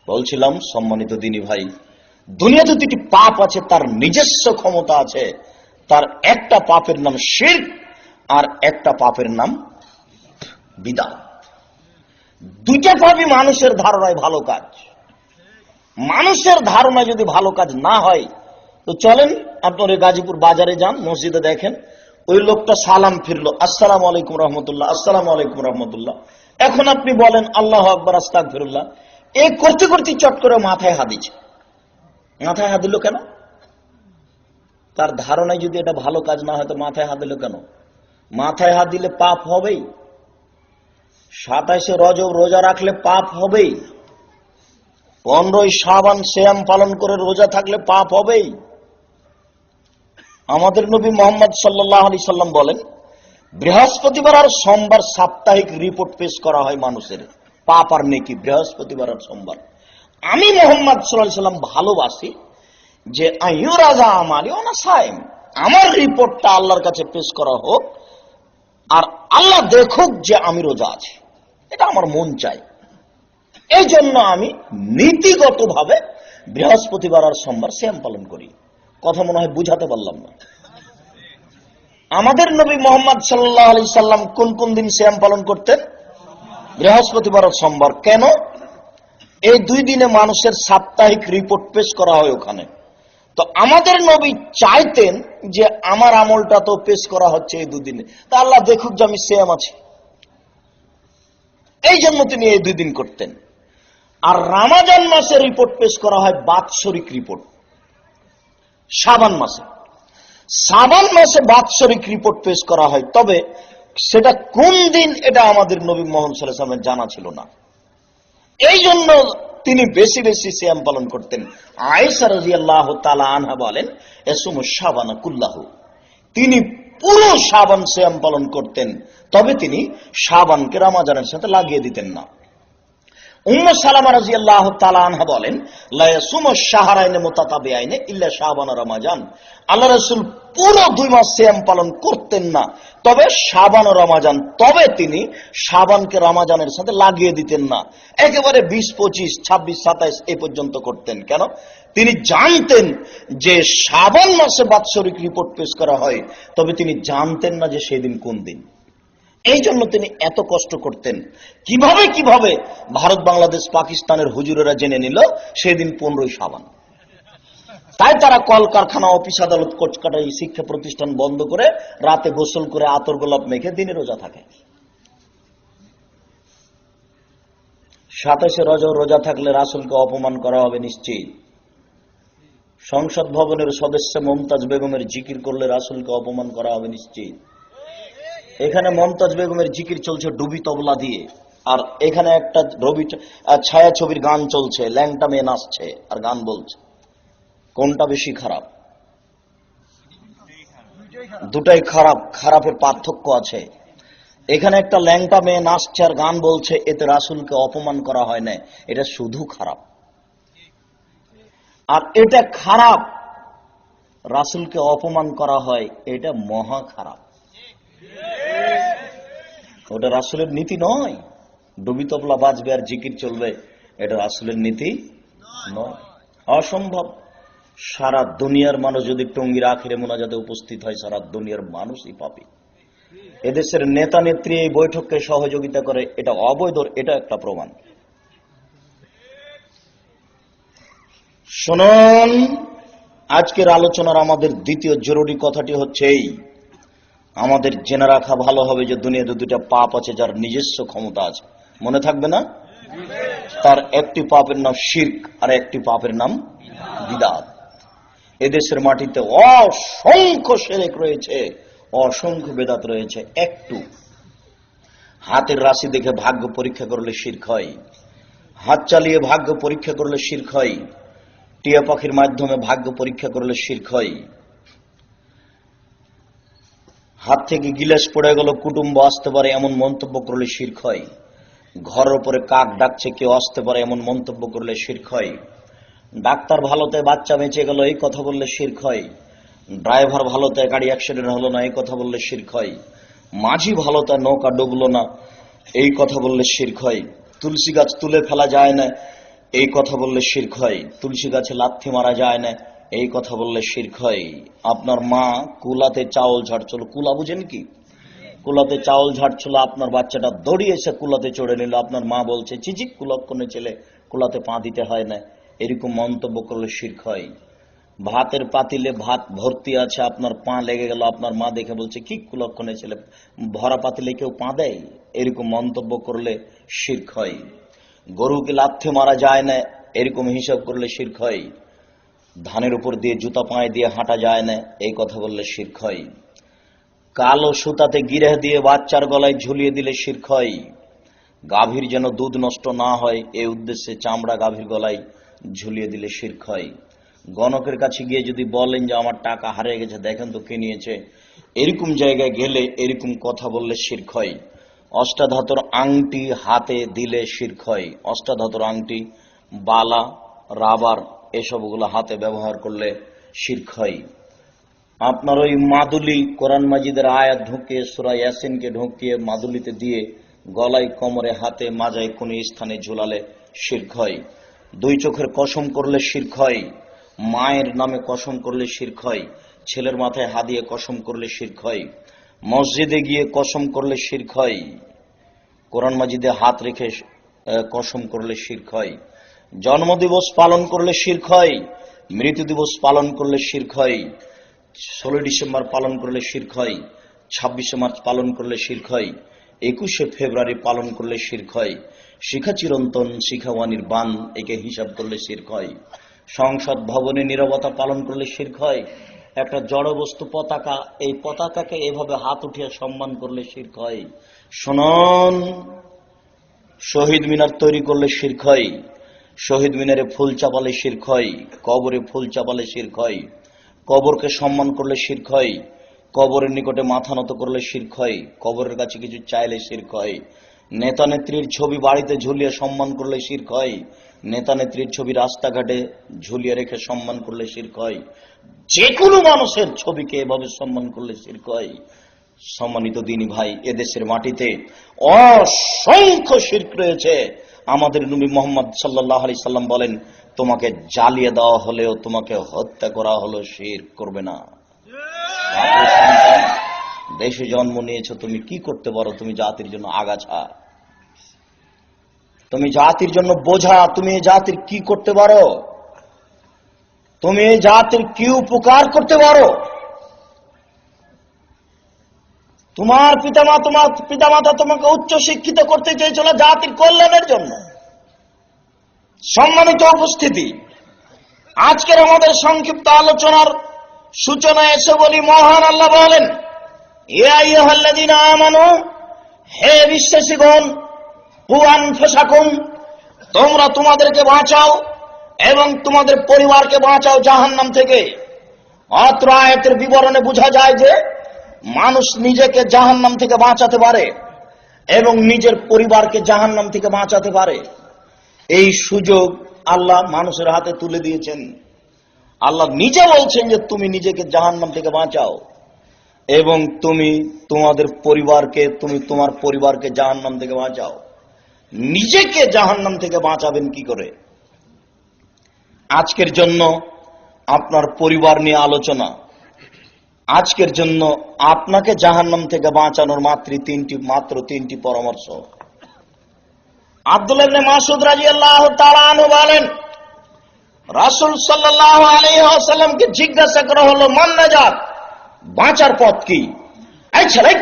বলছিলাম সম্মানিত দিনী ভাই, দুনিয়াতে দুটি পাপ আছে, তার নিজস্ব ক্ষমতা আছে। তার একটা পাপের নাম শিরক, আর একটা পাপের নাম বিদআত। দুইটা পাপই মানুষের ধারণায় ভালো কাজ। মানুষের ধারণায় যদি ভালো কাজ না হয় তো চলেন আপনার গাজীপুর বাজারে যান, মসজিদে দেখেন ওই লোকটা সালাম ফিরলো, আসসালামু আলাইকুম রহমতুল্লাহ, আসসালামু আলাইকুম রহমতুল্লাহ। এখন আপনি বলেন আল্লাহ আকবার, আস্তাগফিরুল্লাহ, এই করতে করতে চট করে মাথায় হাত দিচ্ছে। মাথায় হাত দিল কেন? তার ধারণায় যদি এটা ভালো কাজ না হয় তো মাথায় হাত দিল কেন? মাথায় হাত দিলে পাপ হবেই, 27 রজব রোজা রাখলে পাপ হবেই, 15 শাবান সিয়াম পালন করে রোজা থাকলে পাপ হবেই। আমাদের নবী মুহাম্মদ সাল্লাল্লাহু আলাইহি সাল্লাম বলেন, বৃহস্পতিবার আর সোমবার সাপ্তাহিক রিপোর্ট পেশ করা হয় মানুষের পাপ আর নেকি, বৃহস্পতিবার আর সোমবার। আমি মুহাম্মদ সাল্লাল্লাহু আলাইহি সাল্লাম ভালোবাসি যে আইয়ুরাজা আমালি ওয়া সাইম, আমার রিপোর্টটা আল্লাহর কাছে পেশ করা হোক আর আল্লাহ দেখুক যে আমি রোজা আছি, এটা আমার মন চাই। এই জন্য আমি নীতিগতভাবে বৃহস্পতিবার আর সোমবার সিয়াম পালন করি। কথা মনে হয় বুঝাতে পারলাম না। আমাদের নবী মুহাম্মদ সাল্লাল্লাহু আলাইহি সাল্লাম কোন কোন দিন সিয়াম পালন করতেন? বৃহস্পতিবার আর সোমবার। কেন? এই দুই দিনে মানুষের সাপ্তাহিক রিপোর্ট পেশ করা হয় ওখানে। তো আমাদের নবী চাইতেন যে আমার আমলটা তো পেশ করা হচ্ছে এই দুদিনে, তা আল্লাহ দেখুক যে আমি সিয়াম আছি, এই জন্য তিনি এই 2 দিন করতেন। আর রমজান মাসে রিপোর্ট পেশ করা হয় বাৎসরিক রিপোর্ট। শাবান মাসে বাৎসরিক রিপোর্ট পেশ করা হয়, তবে সেটা কোন দিন এটা আমাদের নবী মুহাম্মদ সাল্লাল্লাহু আলাইহি ওয়াসাল্লামের জানা ছিল না। এই জন্য তিনি বেশি বেশি সিয়াম পালন করতেন। আয়েশা রাদিয়াল্লাহু তাআলা আনহা বলেন, ইয়াসুমু শাবানা কুল্লাহু, তিনি পুরো শাবান সিয়াম পালন করতেন, তবে তিনি শাবানকে রমজানের সাথে লাগিয়ে দিতেন না। উম্মু সালামা রাদিয়াল্লাহু তাআলা আনহা বলেন, লা ইয়াসুমু শাহরাইনি মুতাতাবিআইনি ইল্লা শাবান ওয়া রমাজান, আল্লাহ রাসূল পুরো 2 মাস সিয়াম পালন করতেন না, তবে শাবান ও রমাজান, তবে তিনি শাবানকে রমাজানের সাথে লাগিয়ে দিতেন না। একেবারে 20, 25, 26, 27 এই পর্যন্ত করতেন। কেন? তিনি জানতেন যে শাবান মাসে বাৎসরিক রিপোর্ট পেশ করা হয়, তবে তিনি জানতেন না যে সেই দিন কোন দিন। এই জন্য তিনি এত কষ্ট করতেন। কিভাবে ভারত, বাংলাদেশ, পাকিস্তানের হুজুরেরা জেনে নিল সেদিন 15 শাবান। তাই তারা কলকারখানা, অফিস, আদালত, কোচকাটারি, শিক্ষা প্রতিষ্ঠান বন্ধ করে রাতে গোসল করে আতর গোলাপ মেখে দিনে রোজা থাকে। 27 রজব রোজা থাকলে রাসূলকে অপমান করা হবে নিশ্চিত। সংসদ ভবনের সদস্য মমতাজ বেগমের জিকির করলে রাসূলকে অপমান করা হবে নিশ্চিত। এখানে মমতাজ বেগমের জিকির চলছে ডুবি তবলা দিয়ে, আর এখানে একটা রবি ছায়া ছবির গান চলছে, ল্যাংটা মেয়ে নাচছে আর গান বলছে। কোনটা বেশি খারাপ? দুটাই খারাপ। খারাপের পার্থক্য আছে। এখানে একটা ল্যাংটা মেয়ে নাচছে আর গান বলছে, এতে রাসূলকে অপমান করা হয় না, এটা শুধু খারাপ। আর এটা খারাপ, রাসূলকে অপমান করা হয়, এটা মহা খারাপ। ওটা রাসূলের নীতি নয়। ডুবি তবলা বাজবে আর জিকির চলবে, এটা রাসূলের নীতি নয়, অসম্ভব। সারা দুনিয়ার মানুষ যদি টঙ্গীর আখিরে মোনাজাতে উপস্থিত হয়, সারা দুনিয়ার মানুষই পাবে। এদেশের নেতা নেত্রী এই বৈঠককে সহযোগিতা করে, এটা অবৈধ, এটা একটা প্রমাণ। শুনুন, আজকের আলোচনার আমাদের দ্বিতীয় জরুরি কথাটি হচ্ছে এই, আমাদের জেনে রাখা ভালো হবে যে দুনিয়াতে দুইটা পাপ আছে যার নিজস্ব ক্ষমতা আছে, মনে থাকবে না? তার একটি পাপের নাম শিরক আর একটি পাপের নাম বিদআত। এদেশের মাটিতে অসংখ্য শিরক রয়েছে, অসংখ্য বেদাত রয়েছে। একটু হাতের রাশি দেখে ভাগ্য পরীক্ষা করলে শিরক হয়, হাত চালিয়ে ভাগ্য পরীক্ষা করলে শিরক হয়, টিয়া পাখির মাধ্যমে ভাগ্য পরীক্ষা করলে শিরক হয়, হাত থেকে গিলাস পড়ে গেল কুটুম্ব আসতে পারে এমন মন্তব্য করলে শিরক হয়, ঘরের উপরে কাক ডাকছে কেউ আসতে পারে এমন মন্তব্য করলে শিরক হয়, ডাক্তার ভালোতে বাচ্চা বেঁচে গেল এই কথা বললে শিরক হয়, ড্রাইভার ভালোতে গাড়ি অ্যাক্সিডেন্ট হলো না এই কথা বললে শিরক হয়, মাঝি ভালোতে নৌকা ডুবলো না এই কথা বললে শিরক হয়, তুলসী গাছ তুলে ফেলা যায় না এই কথা বললে শিরক হয়, তুলসী গাছে লাথি মারা যায় না এই কথা বললে শিরক হয়। আপনার মা কুলাতে চাউল ঝাড়ছিল, কুলা বুঝেন কি? কুলাতে চাউল ঝাড়ছিল, আপনার বাচ্চাটা দৌড়িয়ে এসে কুলাতে চড়ে নিল, আপনার মা বলছে চিচিক কুলক্ষণে ছেলে, কুলাতে পা দিতে হয় না, এরকম মন্তব্য করলে শিরক হয়। ভাতের পাতিলে ভাত ভর্তি আছে, আপনার পা লেগে গেল, আপনার মা দেখে বলছে কি কুলক্ষণে ছেলে, ভরা পাতিলে কেউ পা দেয়, এরকম মন্তব্য করলে শিরক হয়। গরুকে লাথি মারা যায় না এরকম হিসাব করলে শিরক হয়। ধানের উপর দিয়ে জুতা পায়ে দিয়ে হাঁটা যায় না এই কথা বললে শিরক হয়। কালো সুতাতে গিরে দিয়ে বাচ্চার গলায় ঝুলিয়ে দিলে শিরক হয়। গাভীর যেন দুধ নষ্ট না হয় এই উদ্দেশ্যে চামড়া গাভীর গলায় ঝুলিয়ে দিলে শিরক হয়। গণকের কাছে গিয়ে যদি বলেন যে আমার টাকা হারিয়ে গেছে দেখেন তো কে নিয়েছে, এরকম জায়গায় গেলে এরকম কথা বললে শিরক হয়। অষ্টাধাতুর আংটি হাতে দিলে শিরক হয়। অষ্টাধাতুর আংটি, বালা, রাবার এসবগুলো হাতে ব্যবহার করলে শিরক হয়। আপনার ওই মাদুলি, কোরআন মাজিদের আয়াত ঢুকিয়ে সূরা ইয়াসিনকে ঢুকিয়ে মাদুলিতে দিয়ে গলায়, কোমরে, হাতে, মাজায় কোন স্থানে ঝুলালে শিরক হয়। দুই চোখের কসম করলে শিরক হয়। মায়ের নামে কসম করলে শিরক হয়। ছেলের মাথায় হাত দিয়ে কসম করলে শিরক হয়। মসজিদে গিয়ে কসম করলে শিরক হয়। কোরআন মাজিদে হাত রেখে কসম করলে শিরক হয়। জন্মদিবস পালন করলে শিরক হয়। মৃত্যু দিবস পালন করলে শিরক হয়। 16 ডিসেম্বর পালন করলে শিরক হয়। 26শে মার্চ পালন করলে শিরক হয়। 21শে ফেব্রুয়ারি পালন করলে শিরক হয়। শিখা চিরন্তন শিখাওয়ানির বান একে হিসাব করলে শিরক হয়। সংসদ ভবনে নীরবতা পালন করলে শিরক হয়। একটা জড় বস্তু পতাকা, এই পতাকাকে এভাবে হাত উঠিয়ে সম্মান করলে শিরক হয়। শুনুন, শহীদ মিনার তৈরি করলে শিরক হয়। শহীদ মিনারে ফুল চাপালে শিরক হয়। কবরে ফুল চাপালে শিরক হয়। কবরকে সম্মান করলে শিরক হয়। কবরের নিকটে মাথা নত করলে শিরক হয়। কবরের কাছে কিছু চাইলে শিরক হয়। নেতা নেত্রীর ছবি বাড়িতে ঝুলিয়ে সম্মান করলে শিরক হয়। নেতা নেত্রীর ছবি রাস্তাঘাটে ঝুলিয়ে রেখে সম্মান করলে শিরক হয়। যে কোনো মানুষের ছবিকে এভাবে সম্মান করলে শিরক হয়। সম্মানিত দিনী ভাই, এদেশের মাটিতে অসংখ্য শিরক রয়েছে। আমাদের নবী মুহাম্মদ সাল্লাল্লাহু আলাইহি সাল্লাম বলেন, তোমাকে জ্বালিয়ে দেওয়া হলেও, তোমাকে হত্যা করা হলো, শিরক করবে না। দেশে জন্ম নিয়েছো, তুমি কি করতে পারো? তুমি জাতির জন্য আগাছা, তুমি জাতির জন্য বোঝা। তুমি এই জাতির কি করতে পারো? তুমি এই জাতির কি উপকার করতে পারো? তোমার পিতামাতা তোমাকে উচ্চ শিক্ষিত করতে চেয়েছিল জাতির কল্যাণের জন্য। সম্মানিত উপস্থিতি, আজকের আমাদের সংক্ষিপ্ত আলোচনার সূচনায় এসে বলি, মহান আল্লাহ বলেন, ইয়া আইয়ুহাল্লাযীনা আমানু, হে বিশ্বাসীগণ, কু আনফুসাকুম, তোমরা তোমাদেরকে বাঁচাও এবং তোমাদের পরিবারকে বাঁচাও জাহান্নাম থেকে। অত্র আয়াতের বিবরণে বোঝা যায় যে মানুষ নিজেকে জাহান্নাম থেকে বাঁচাতে পারে, এবং নিজের পরিবারকে জাহান্নাম থেকে বাঁচাতে পারে, এই সুযোগ আল্লাহ মানুষের হাতে তুলে দিয়েছেন। আল্লাহ নিজে বলছেন যে তুমি নিজেকে জাহান্নাম থেকে বাঁচাও এবং তুমি তোমার পরিবারকে জাহান্নাম থেকে বাঁচাও। নিজেকে জাহান্নাম থেকে বাঁচাবেন কি করে? আজকের জন্য আপনার পরিবার নিয়ে আলোচনা। আজকের জন্য আপনাকে জাহান্নাম থেকে বাঁচানোর মাত্র তিনটি পরামর্শ। আব্দুল্লাহ ইবনে মাসউদ রাদিয়াল্লাহু তাআলা আনহু বলেন, রাসূল সাল্লাল্লাহু আলাইহি ওয়াসাল্লামকে জিজ্ঞাসা করা হলো, মান নাজাত, বাঁচার পথ কি? এই ছেলে,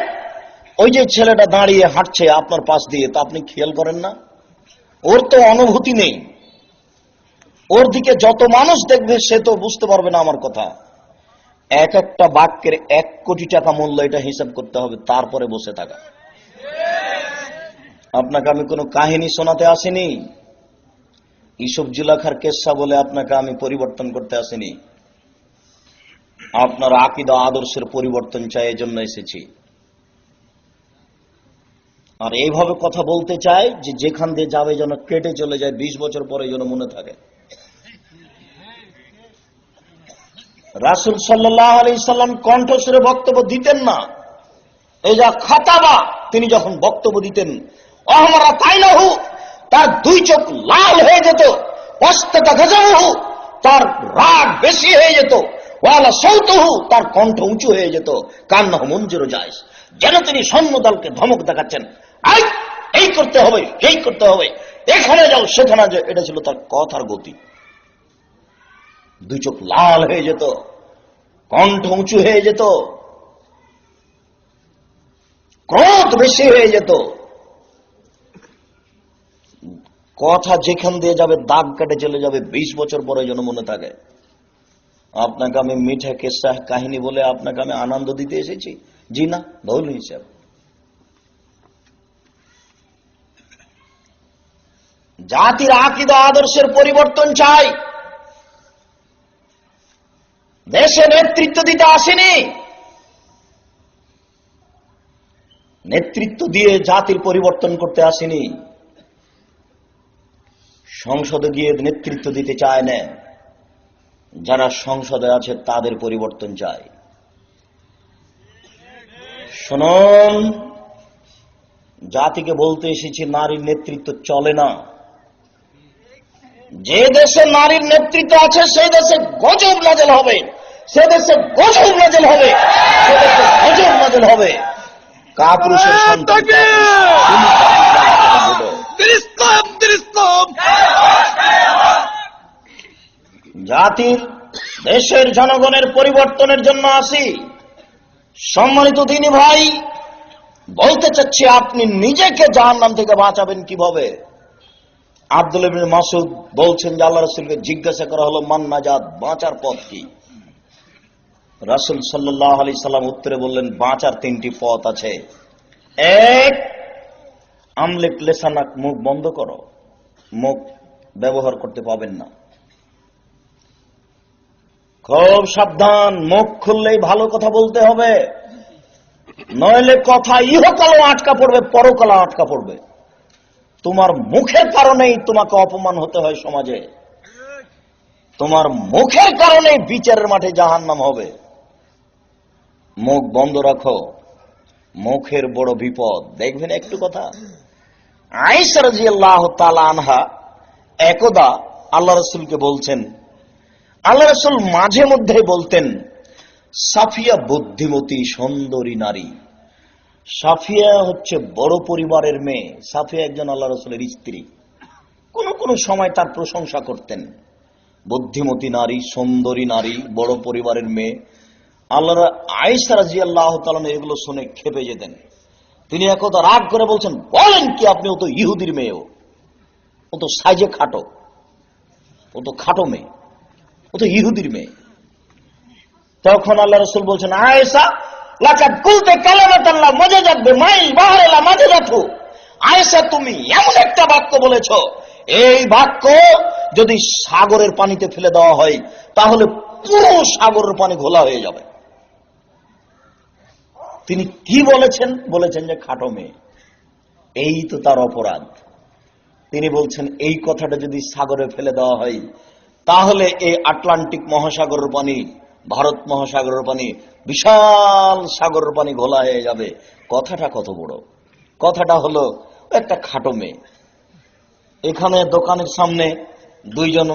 ওই যে ছেলেটা দাঁড়িয়ে হাঁটছে আপনার পাশ দিয়ে, তা আপনি খেয়াল করেন না? ওর তো অনুভূতি নেই, ওর দিকে যত মানুষ দেখবে সে তো বুঝতে পারবে না আমার কথা। এক একটা বাক্যের 1 কোটি টাকা মূল্য, এটা হিসাব করতে হবে, তারপরে বসে থাকা। আপনাকে আমি কোনো কাহিনী শোনাতে আসিনি, ইসুফ জুলাখার কেসা বলে আপনাকে আমি পরিবর্তন করতে আসিনি। আপনার আকীদা আদর্শের পরিবর্তন চাই, এই জন্য এসেছি। আর এইভাবে কথা বলতে চাই যে যেখান দিয়ে যাবে যেন কেটে চলে যায়, 20 বছর পরে যেন মনে থাকে। রাসূল সাল্লাল্লাহু আলাইহি সাল্লাম কণ্ঠস্বরে বক্তব্য দিতেন না। এই যা খাতাবা, তিনি যখন বক্তব্য দিতেন, আহমারা তাইলাহু, তার 2 চোখ লাল হয়ে যেত, ওয়াস্তাতা গাজাহু, তার রাগ বেশি হয়ে যেত, ওয়ালা সাউতুহু, তার কণ্ঠ উঁচু হয়ে যেত, কান্নাহু মুনজিরু জায়েশ, যেন তিনি সৈন্যদলকে ধমক দেখাচ্ছেন, এই করতে হবে, সেই করতে হবে, এখানে যাও সেখানে যাও। এটা ছিল তার কথার গতি। 2 চোখ লাল হয়ে যেত, কণ্ঠ উঁচু হয়ে যেত, ক্রোধ বেশি হয়ে যেত। কথা যেখান দিয়ে যাবে দাগ কেটে চলে যাবে, 20 বছর পরে যেন মনে থাকে। আপনাকে আমি মিঠা কেসা কাহিনী বলে আপনাকে আমি আনন্দ দিতে এসেছি? জি না, ভুল হিসাব। জাতির আকীদা আদর্শের পরিবর্তন চাই। দেশে নেতৃত্ব দিতে আসেনি, নেতৃত্ব দিয়ে জাতির পরিবর্তন করতে আসেনি। সংসদে গিয়ে নেতৃত্ব দিতে চায় না, যারা সংসদে আছে তাদের পরিবর্তন চায়। শুনুন, জাতিকে বলতে এসেছি নারীর নেতৃত্ব চলে না। যে দেশে নারীর নেতৃত্ব আছে সেই দেশে গজব নাযিল হবে, সে দেশে গজব নাযিল হবে, সে দেশে গজব নাযিল হবে। কাপুরুষের সন্তান জাতির দেশের জনগণের পরিবর্তনের জন্য আসি। সম্মানিত দিনী ভাই, বলতে চাচ্ছি আপনি নিজেকে জাহান্নাম থেকে বাঁচাবেন কিভাবে? আব্দুল্লাহ ইবনে মাসউদ বলছেন যে আল্লাহ রাসূলকে জিজ্ঞাসা করা হলো, মান নাজাত, বাঁচার পথ কি? রাসূল সাল্লাল্লাহু আলাইহি সাল্লাম উত্তরে বললেন, বাঁচার 3টি পথ আছে। 1, আমলিক লিসানাক, মুখ বন্ধ করো, মুখ ব্যবহার করতে পাবেন না। খুব সাবধান, মুখ খুললেই ভালো কথা বলতে হবে, নইলে কথা ইহকালও আটকা পড়বে, পরকালও আটকা পড়বে। তোমার মুখের কারণেই তোমাকে অপমান হতে হয় সমাজে, তোমার মুখের কারণেই বিচারের মাঠে জাহান্নাম হবে। মুখ বন্ধ রাখো, মুখের বড় বিপদ। দেখবেন একটু কথা, আয়েশা রাদিয়াল্লাহু তাআলা আনহা একদা আল্লাহ রাসূলকে বলছেন, আল্লাহ রাসূল মাঝে মধ্যে বলতেন, সাফিয়া বুদ্ধিমতী সুন্দরী নারী। সাফিয়া হচ্ছে বড় পরিবারের মেয়ে, সাফিয়া একজন আল্লাহ রাসূলের স্ত্রী। কোন কোন সময় তার প্রশংসা করতেন, বুদ্ধিমতী নারী, সুন্দরী নারী, বড় পরিবারের মেয়ে। আল্লাহ আয়েশা রাদিয়াল্লাহু তাআলা এগুলো শুনে ক্ষেপে যেতেন। তিনি একদা রাগ করে বলছেন, বলেন কি আপনি? ও তো ইহুদির মেয়ে, ও তো সাইজে খাটো, ও তো খাটো মেয়ে, ও তো ইহুদির মেয়ে। তখন আল্লাহ রাসূল বলছেন, আয়েশা লাকাদ কুলতে কালামাতাল্লাহ মাজাজাত বিমাইল বাহরিলা মাজাজাতু, আয়েশা তুমি এমন একটা বাক্য বলেছো, এই বাক্য যদি সাগরের পানিতে ফেলে দেওয়া হয় তাহলে পুরো সাগরের পানি ঘোলা হয়ে যাবে। তিনি কি বলেছেন? বলেছেন যে খাটো মেয়ে। এই তো তার অপরাধ। তিনি বলছেন এই কথাটা যদি সাগরে ফেলে দেওয়া হয় তাহলে এই আটলান্টিক মহাসাগরের পানি, ভারত মহাসাগরের পানি, বিশাল সাগরের পানি ঘোলা হয়ে যাবে। কথাটা কত বড়! কথাটা হলো একটা খাটো মেয়ে। এখানে দোকানের সামনে দুইজন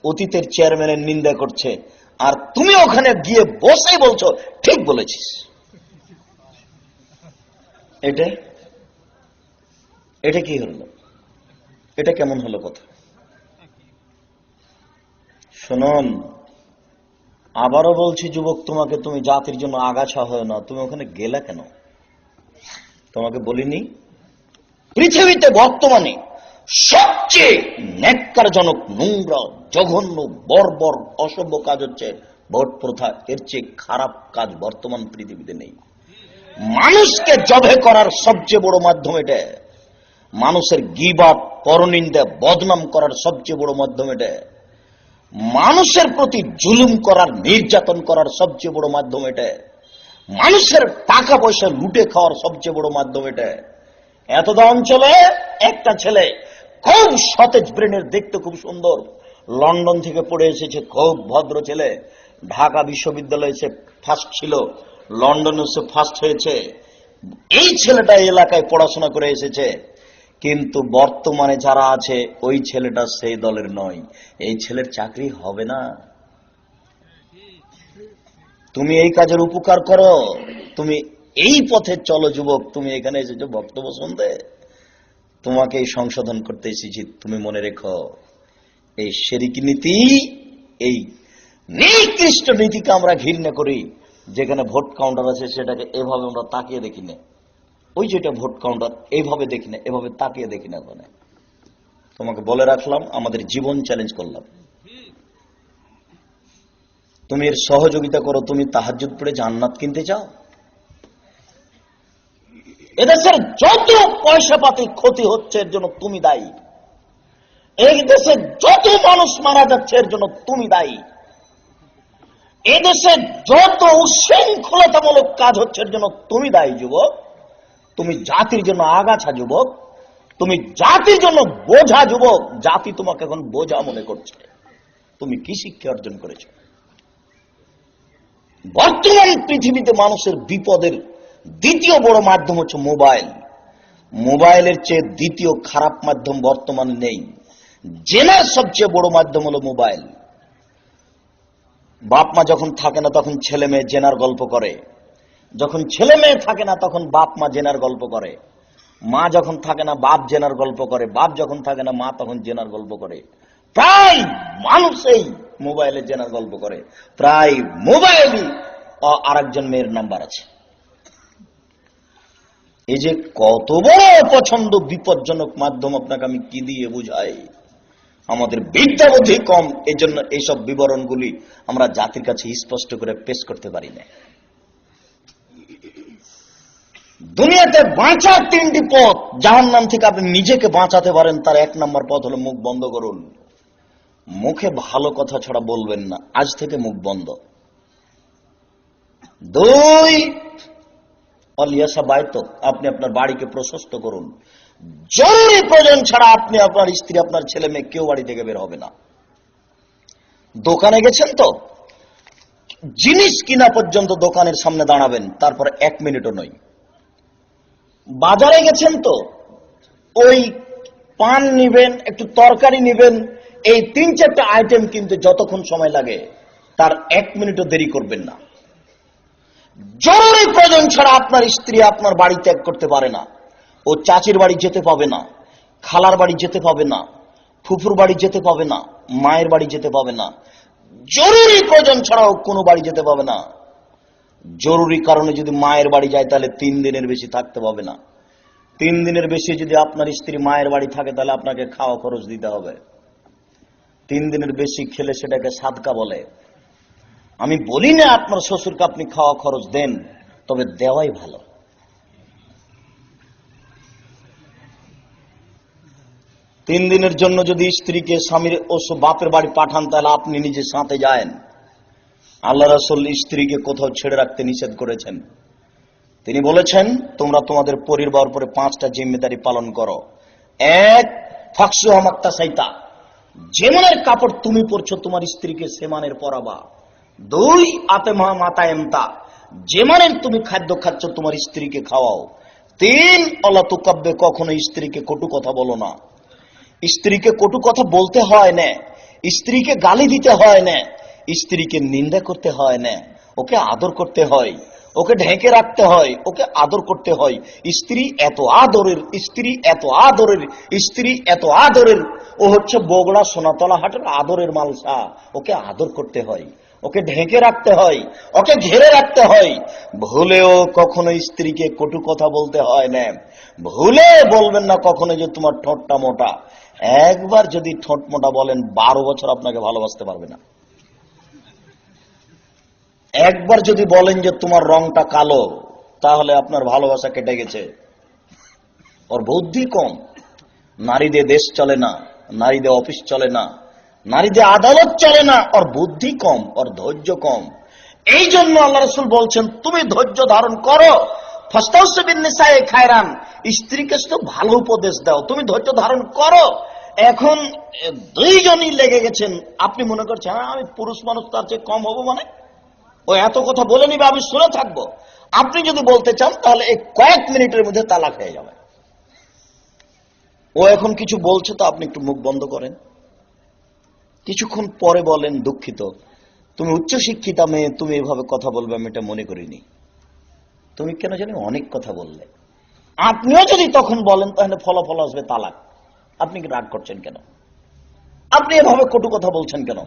অতীতের চেয়ারম্যানের নিন্দা করছে, আর তুমি ওখানে গিয়ে বসে বলছো ঠিক বলেছিস। এটা কি হলো? এটা কেমন হলো কথা? শুনুন, আবারও বলছি যুবক, তোমাকে, তুমি জাতির জন্য আগাছা হয় না। তুমি ওখানে গেলা কেন? তোমাকে বলিনি? পৃথিবীতে বর্তমানে সবচেয়ে ন্যাক্কারজনক, নোংরা, জঘন্য, বর্বর, অসভ্য কাজ হচ্ছে ভোট প্রথা। এর চেয়ে খারাপ কাজ বর্তমান পৃথিবীতে নেই। মানুষকে জবে করার সবচেয়ে বড় মাধ্যম এটা। মানুষের গীবাত, পরনিন্দা, বদনাম করার সবচেয়ে বড় মাধ্যম এটা। মানুষের প্রতি জুলুম করার, নির্যাতন করার সবচেয়ে বড় মাধ্যম এটা। মানুষের টাকা পয়সা লুটে খাওয়ার সবচেয়ে বড় মাধ্যম এটা। এতদা অঞ্চলে একটা ছেলে খুব সতেজ ব্রেনের, দেখতে খুব সুন্দর, লন্ডন থেকে পড়ে এসেছে, খুব ভদ্র ছেলে। ঢাকা বিশ্ববিদ্যালয়ে সে ফার্স্ট ছিল, লন্ডনে সে ফার্স্ট হয়েছে। এই ছেলেটা এলাকায় পড়াশোনা করে এসেছে, কিন্তু বর্তমানে যারা আছে ওই ছেলেটা সেই দলের নয়। এই ছেলের চাকরি হবে না। তুমি এই কাজের উপকার করো, তুমি এই পথে চলো যুবক। তুমি এখানে এসেছো বক্তব্য শুনতে, তোমাকে এই সংশোধন করতে এসেছি। তুমি মনে রেখো, এই শিরকি নীতি, এই নিকৃষ্ট নীতিকে আমরা ঘৃণা করি। যেখানে ভোট কাউন্টার আছে সেটাকে এভাবে আমরা তাকিয়ে দেখি না। ওই যেটা ভোট কাউন্টার, এইভাবে দেখি না, এভাবে তাকিয়ে দেখি না। তোমাকে বলে রাখলাম, আমাদের জীবন চ্যালেঞ্জ করলাম। তুমি এর সহযোগিতা করো। তুমি তাহাজ্জুদ পড়ে জান্নাত কিনতে চাও? এদেশের যত পয়সা পাতি ক্ষতি হচ্ছে এর জন্য তুমি দায়ী। এই দেশে যত মানুষ মারা যাচ্ছে এর জন্য তুমি দায়ী। এদেশে যত উশৃঙ্খলতামূলক কাজ হচ্ছে এর জন্য তুমি দায়ী যুবক। তুমি জাতির জন্য আগাছা যুবক, তুমি জাতির জন্য বোঝা যুবক। জাতি তোমাকে এখন বোঝা মনে করছে। তুমি কি শিক্ষা অর্জন করেছ? বর্তমান পৃথিবীতে মানুষের বিপদের দ্বিতীয় বড় মাধ্যম হচ্ছে মোবাইল। মোবাইলের চেয়ে দ্বিতীয় খারাপ মাধ্যম বর্তমানে নেই। জেনার সবচেয়ে বড় মাধ্যম হলো মোবাইল। বাপ মা যখন থাকে না তখন ছেলে মেয়ে জেনার গল্প করে, যখন ছেলে মেয়ে থাকে না তখন বাপ মা জেনার গল্প করে, মা যখন থাকে না বাপ জেনার গল্প করে, বাপ যখন থাকে না মা তখন জেনার গল্প করে। প্রায় মানুষ এই মোবাইলে জেনার গল্প করে। প্রায় মোবাইলই আরেকজন মেয়ের নাম্বার আছে। এই যে কত বড় অপছন্দ, বিপজ্জনক মাধ্যম, আপনাকে আমি কি দিয়ে বুঝাই? আমাদের বিদ্যা বুদ্ধি কম, এই জন্য এইসব বিবরণগুলি আমরা জাতির কাছে স্পষ্ট করে পেশ করতে পারি না। দুনিয়াতে বাঁচার তিনটি পথ, জাহান্নাম থেকে আপনি নিজেকে বাঁচাতে পারেন, তার এক নম্বর পথ হলো মুখ বন্ধ করুন। মুখে ভালো কথা ছড়া বলবেন না, আজ থেকে মুখ বন্ধ। দুই, অলিয়াসা বাইতো, আপনি আপনার বাড়িকে প্রশস্ত করুন। জরুরি প্রয়োজন ছাড়া আপনি, আপনার স্ত্রী, আপনার ছেলে মেয়ে কেউ বাড়ি থেকে বের হবে না। দোকানে গেছেন তো, জিনিস কিনা পর্যন্ত দোকানের সামনে দাঁড়াবেন, তারপর 1 মিনিটও নয়। বাজারে গেছেন তো, ওই পান নিবেন, একটু তরকারি নিবেন, এই 3-4টা আইটেম কিনতে যতক্ষণ সময় লাগে তার 1 মিনিটও দেরি করবেন না। জরুরি প্রয়োজন ছাড়া আপনার স্ত্রী আপনার বাড়ি ত্যাগ করতে পারে না। ও চাচির বাড়ি যেতে পাবে না, খালার বাড়ি যেতে পাবে না, ফুফুর বাড়ি যেতে পাবে না, মায়ের বাড়ি যেতে পাবে না। জরুরি প্রয়োজন ছাড়াও কোনো বাড়ি যেতে পাবে না। জরুরি কারণে যদি মায়ের বাড়ি যায় তাহলে 3 দিনের বেশি থাকতে পাবে না। 3 দিনের বেশি যদি আপনার স্ত্রী মায়ের বাড়ি থাকে তাহলে আপনাকে খাওয়া খরচ দিতে হবে। 3 দিনের বেশি খেলে সেটাকে সাদকা বলে। আমি বলি না আপনার শ্বশুরকে আপনি খাওয়া খরচ দেন, তবে দেওয়াই ভালো। তিন দিনের জন্য যদি স্ত্রীকে স্বামীর ও বাপের বাড়ি পাঠান তাহলে আপনি নিজে সাথে যায়েন। আল্লাহ রাসূল স্ত্রীকে কোথাও ছেড়ে রাখতে নিষেধ করেছেন। তিনি বলেছেন, তোমরা তোমাদের পরিবার উপরে 5টা জিম্মেদারি পালন করো। 1, ফাকসু হামাক্তা সাইতা, যেমনের কাপড় তুমি পরছো তোমার স্ত্রীকে সেমানের পরাবা। 2, আতেমা মাতা এমতা, যেমানের তুমি খাদ্য খাচ্ছ তোমার স্ত্রীকে খাওয়াও। 3, অলা তুকাব্বে, কখনো স্ত্রীকে কটু কথা বলো না। স্ত্রীকে কটু কথা বলতে হয় না, স্ত্রীকে গালি দিতে হয় না, স্ত্রীকে নিন্দা করতে হয় না, ওকে আদর করতে হয়, ওকে ঢেকে রাখতে হয়, ওকে আদর করতে হয়। স্ত্রী এত আদরের, স্ত্রী এত আদরের, স্ত্রী এত আদরের, ও হচ্ছে বগড়া সোনাতলা হাটের আদরের মালসা। ওকে আদর করতে হয়, ওকে ঢেকে রাখতে হয়, ওকে ঘেরে রাখতে হয়। ভুলেও কখনো স্ত্রীকে কটু কথা বলতে হয় না। ভুলে বলবেন না কখনো যে তোমার ঠোঁটটা মোটা। একবার যদি ঠোঁট মোটা বলেন, 12 বছর আপনাকে ভালোবাসতে পারবে না। একবার যদি বলেন যে তোমার রংটা কালো, তাহলে আপনার ভালোবাসা কেটে গেছে। ওর বুদ্ধি কম। নারী দিয়ে দেশ চলে না, নারী দিয়ে অফিস চলে না, নারী দিয়ে আদালত চলে না। ওর বুদ্ধি কম, ওর ধৈর্য কম। এই জন্য আল্লাহ রাসূল বলছেন, তুমি ধৈর্য ধারণ করো। ফাস্তাউসু বিন-নিসায়ে খায়রান, স্ত্রীকে শুধু ভালো উপদেশ দাও, তুমি ধৈর্য ধারণ করো। এখন 2 জনই লেগে গেছেন। আপনি মনে করছেন, আমি পুরুষ মানুষ, তার চেয়ে কম হবো মানে? ও এত কথা বলে নিবে, আমি শুনে থাকবো। আপনি যদি বলতে চান তাহলে এই কয়েক মিনিটের মধ্যে তালাক হয়ে যাবে। ও এখন কিছু বলছে তো আপনি একটু মুখ বন্ধ করেন, কিছুক্ষণ পরে বলেন, দুঃখিত, তুমি উচ্চ শিক্ষিতা মেয়ে, তুমি এভাবে কথা বলবে আমি এটা মনে করিনি, তুমি কেন জানি অনেক কথা বললে। আপনিও যদি তখন বলেন তাহলে ফলাফল আসবে তালাক। আপনি কি রাগ করছেন কেন? আপনি এভাবে কটু কথা বলছেন কেন?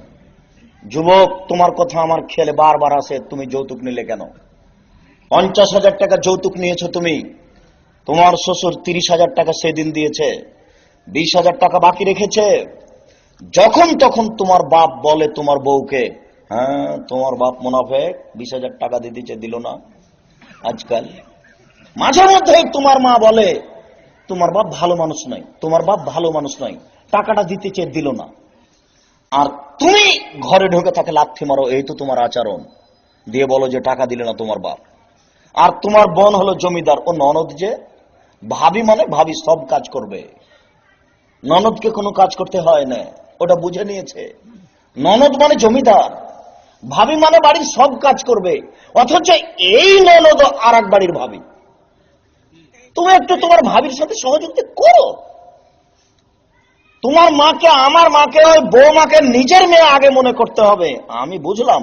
যুবক, তোমার কথা আমার খেয়ালে বারবার আসে, তুমি যৌতুক নিলে কেন? 50,000 টাকা যৌতুক নিয়েছো তুমি। তোমার শ্বশুর 30,000 টাকা সেদিন দিয়েছে, 20,000 টাকা বাকি রেখেছে। যখন তখন তোমার বাপ বলে তোমার বউকে, হ্যাঁ তোমার বাপ মুনাফেক, 20,000 টাকা দিতে দিল না। আজকাল মাঝে মধ্যে তোমার মা বলে তোমার বাপ ভালো মানুষ নয়, তোমার বাপ ভালো মানুষ নয়, টাকাটা দিতে চেয়ে দিল না। আর তুমি ঘরে ঢুকে তাকে লাথি মারো, এই তো তোমার আচরণ, দিয়ে বলো যে টাকা দিলে না তোমার বাপ। আর তোমার বোন হলো জমিদার, ও ননদ যে ভাবি, মানে ভাবি সব কাজ করবে, ননদকে কোনো কাজ করতে হয় না, ওটা বুঝে নিয়েছে। ননদ মানে জমিদার, ভাবি মানে বাড়ির সব কাজ করবে। অথচ এই ননদ আর এক বাড়ির ভাবি। তুমি একটু তোমার ভাবির সাথে সহযোগিতা করো। তোমার মাকে, আমার মাকে, ওই বৌমাকে নিজের মেয়ে আগে মনে করতে হবে। আমি বুঝলাম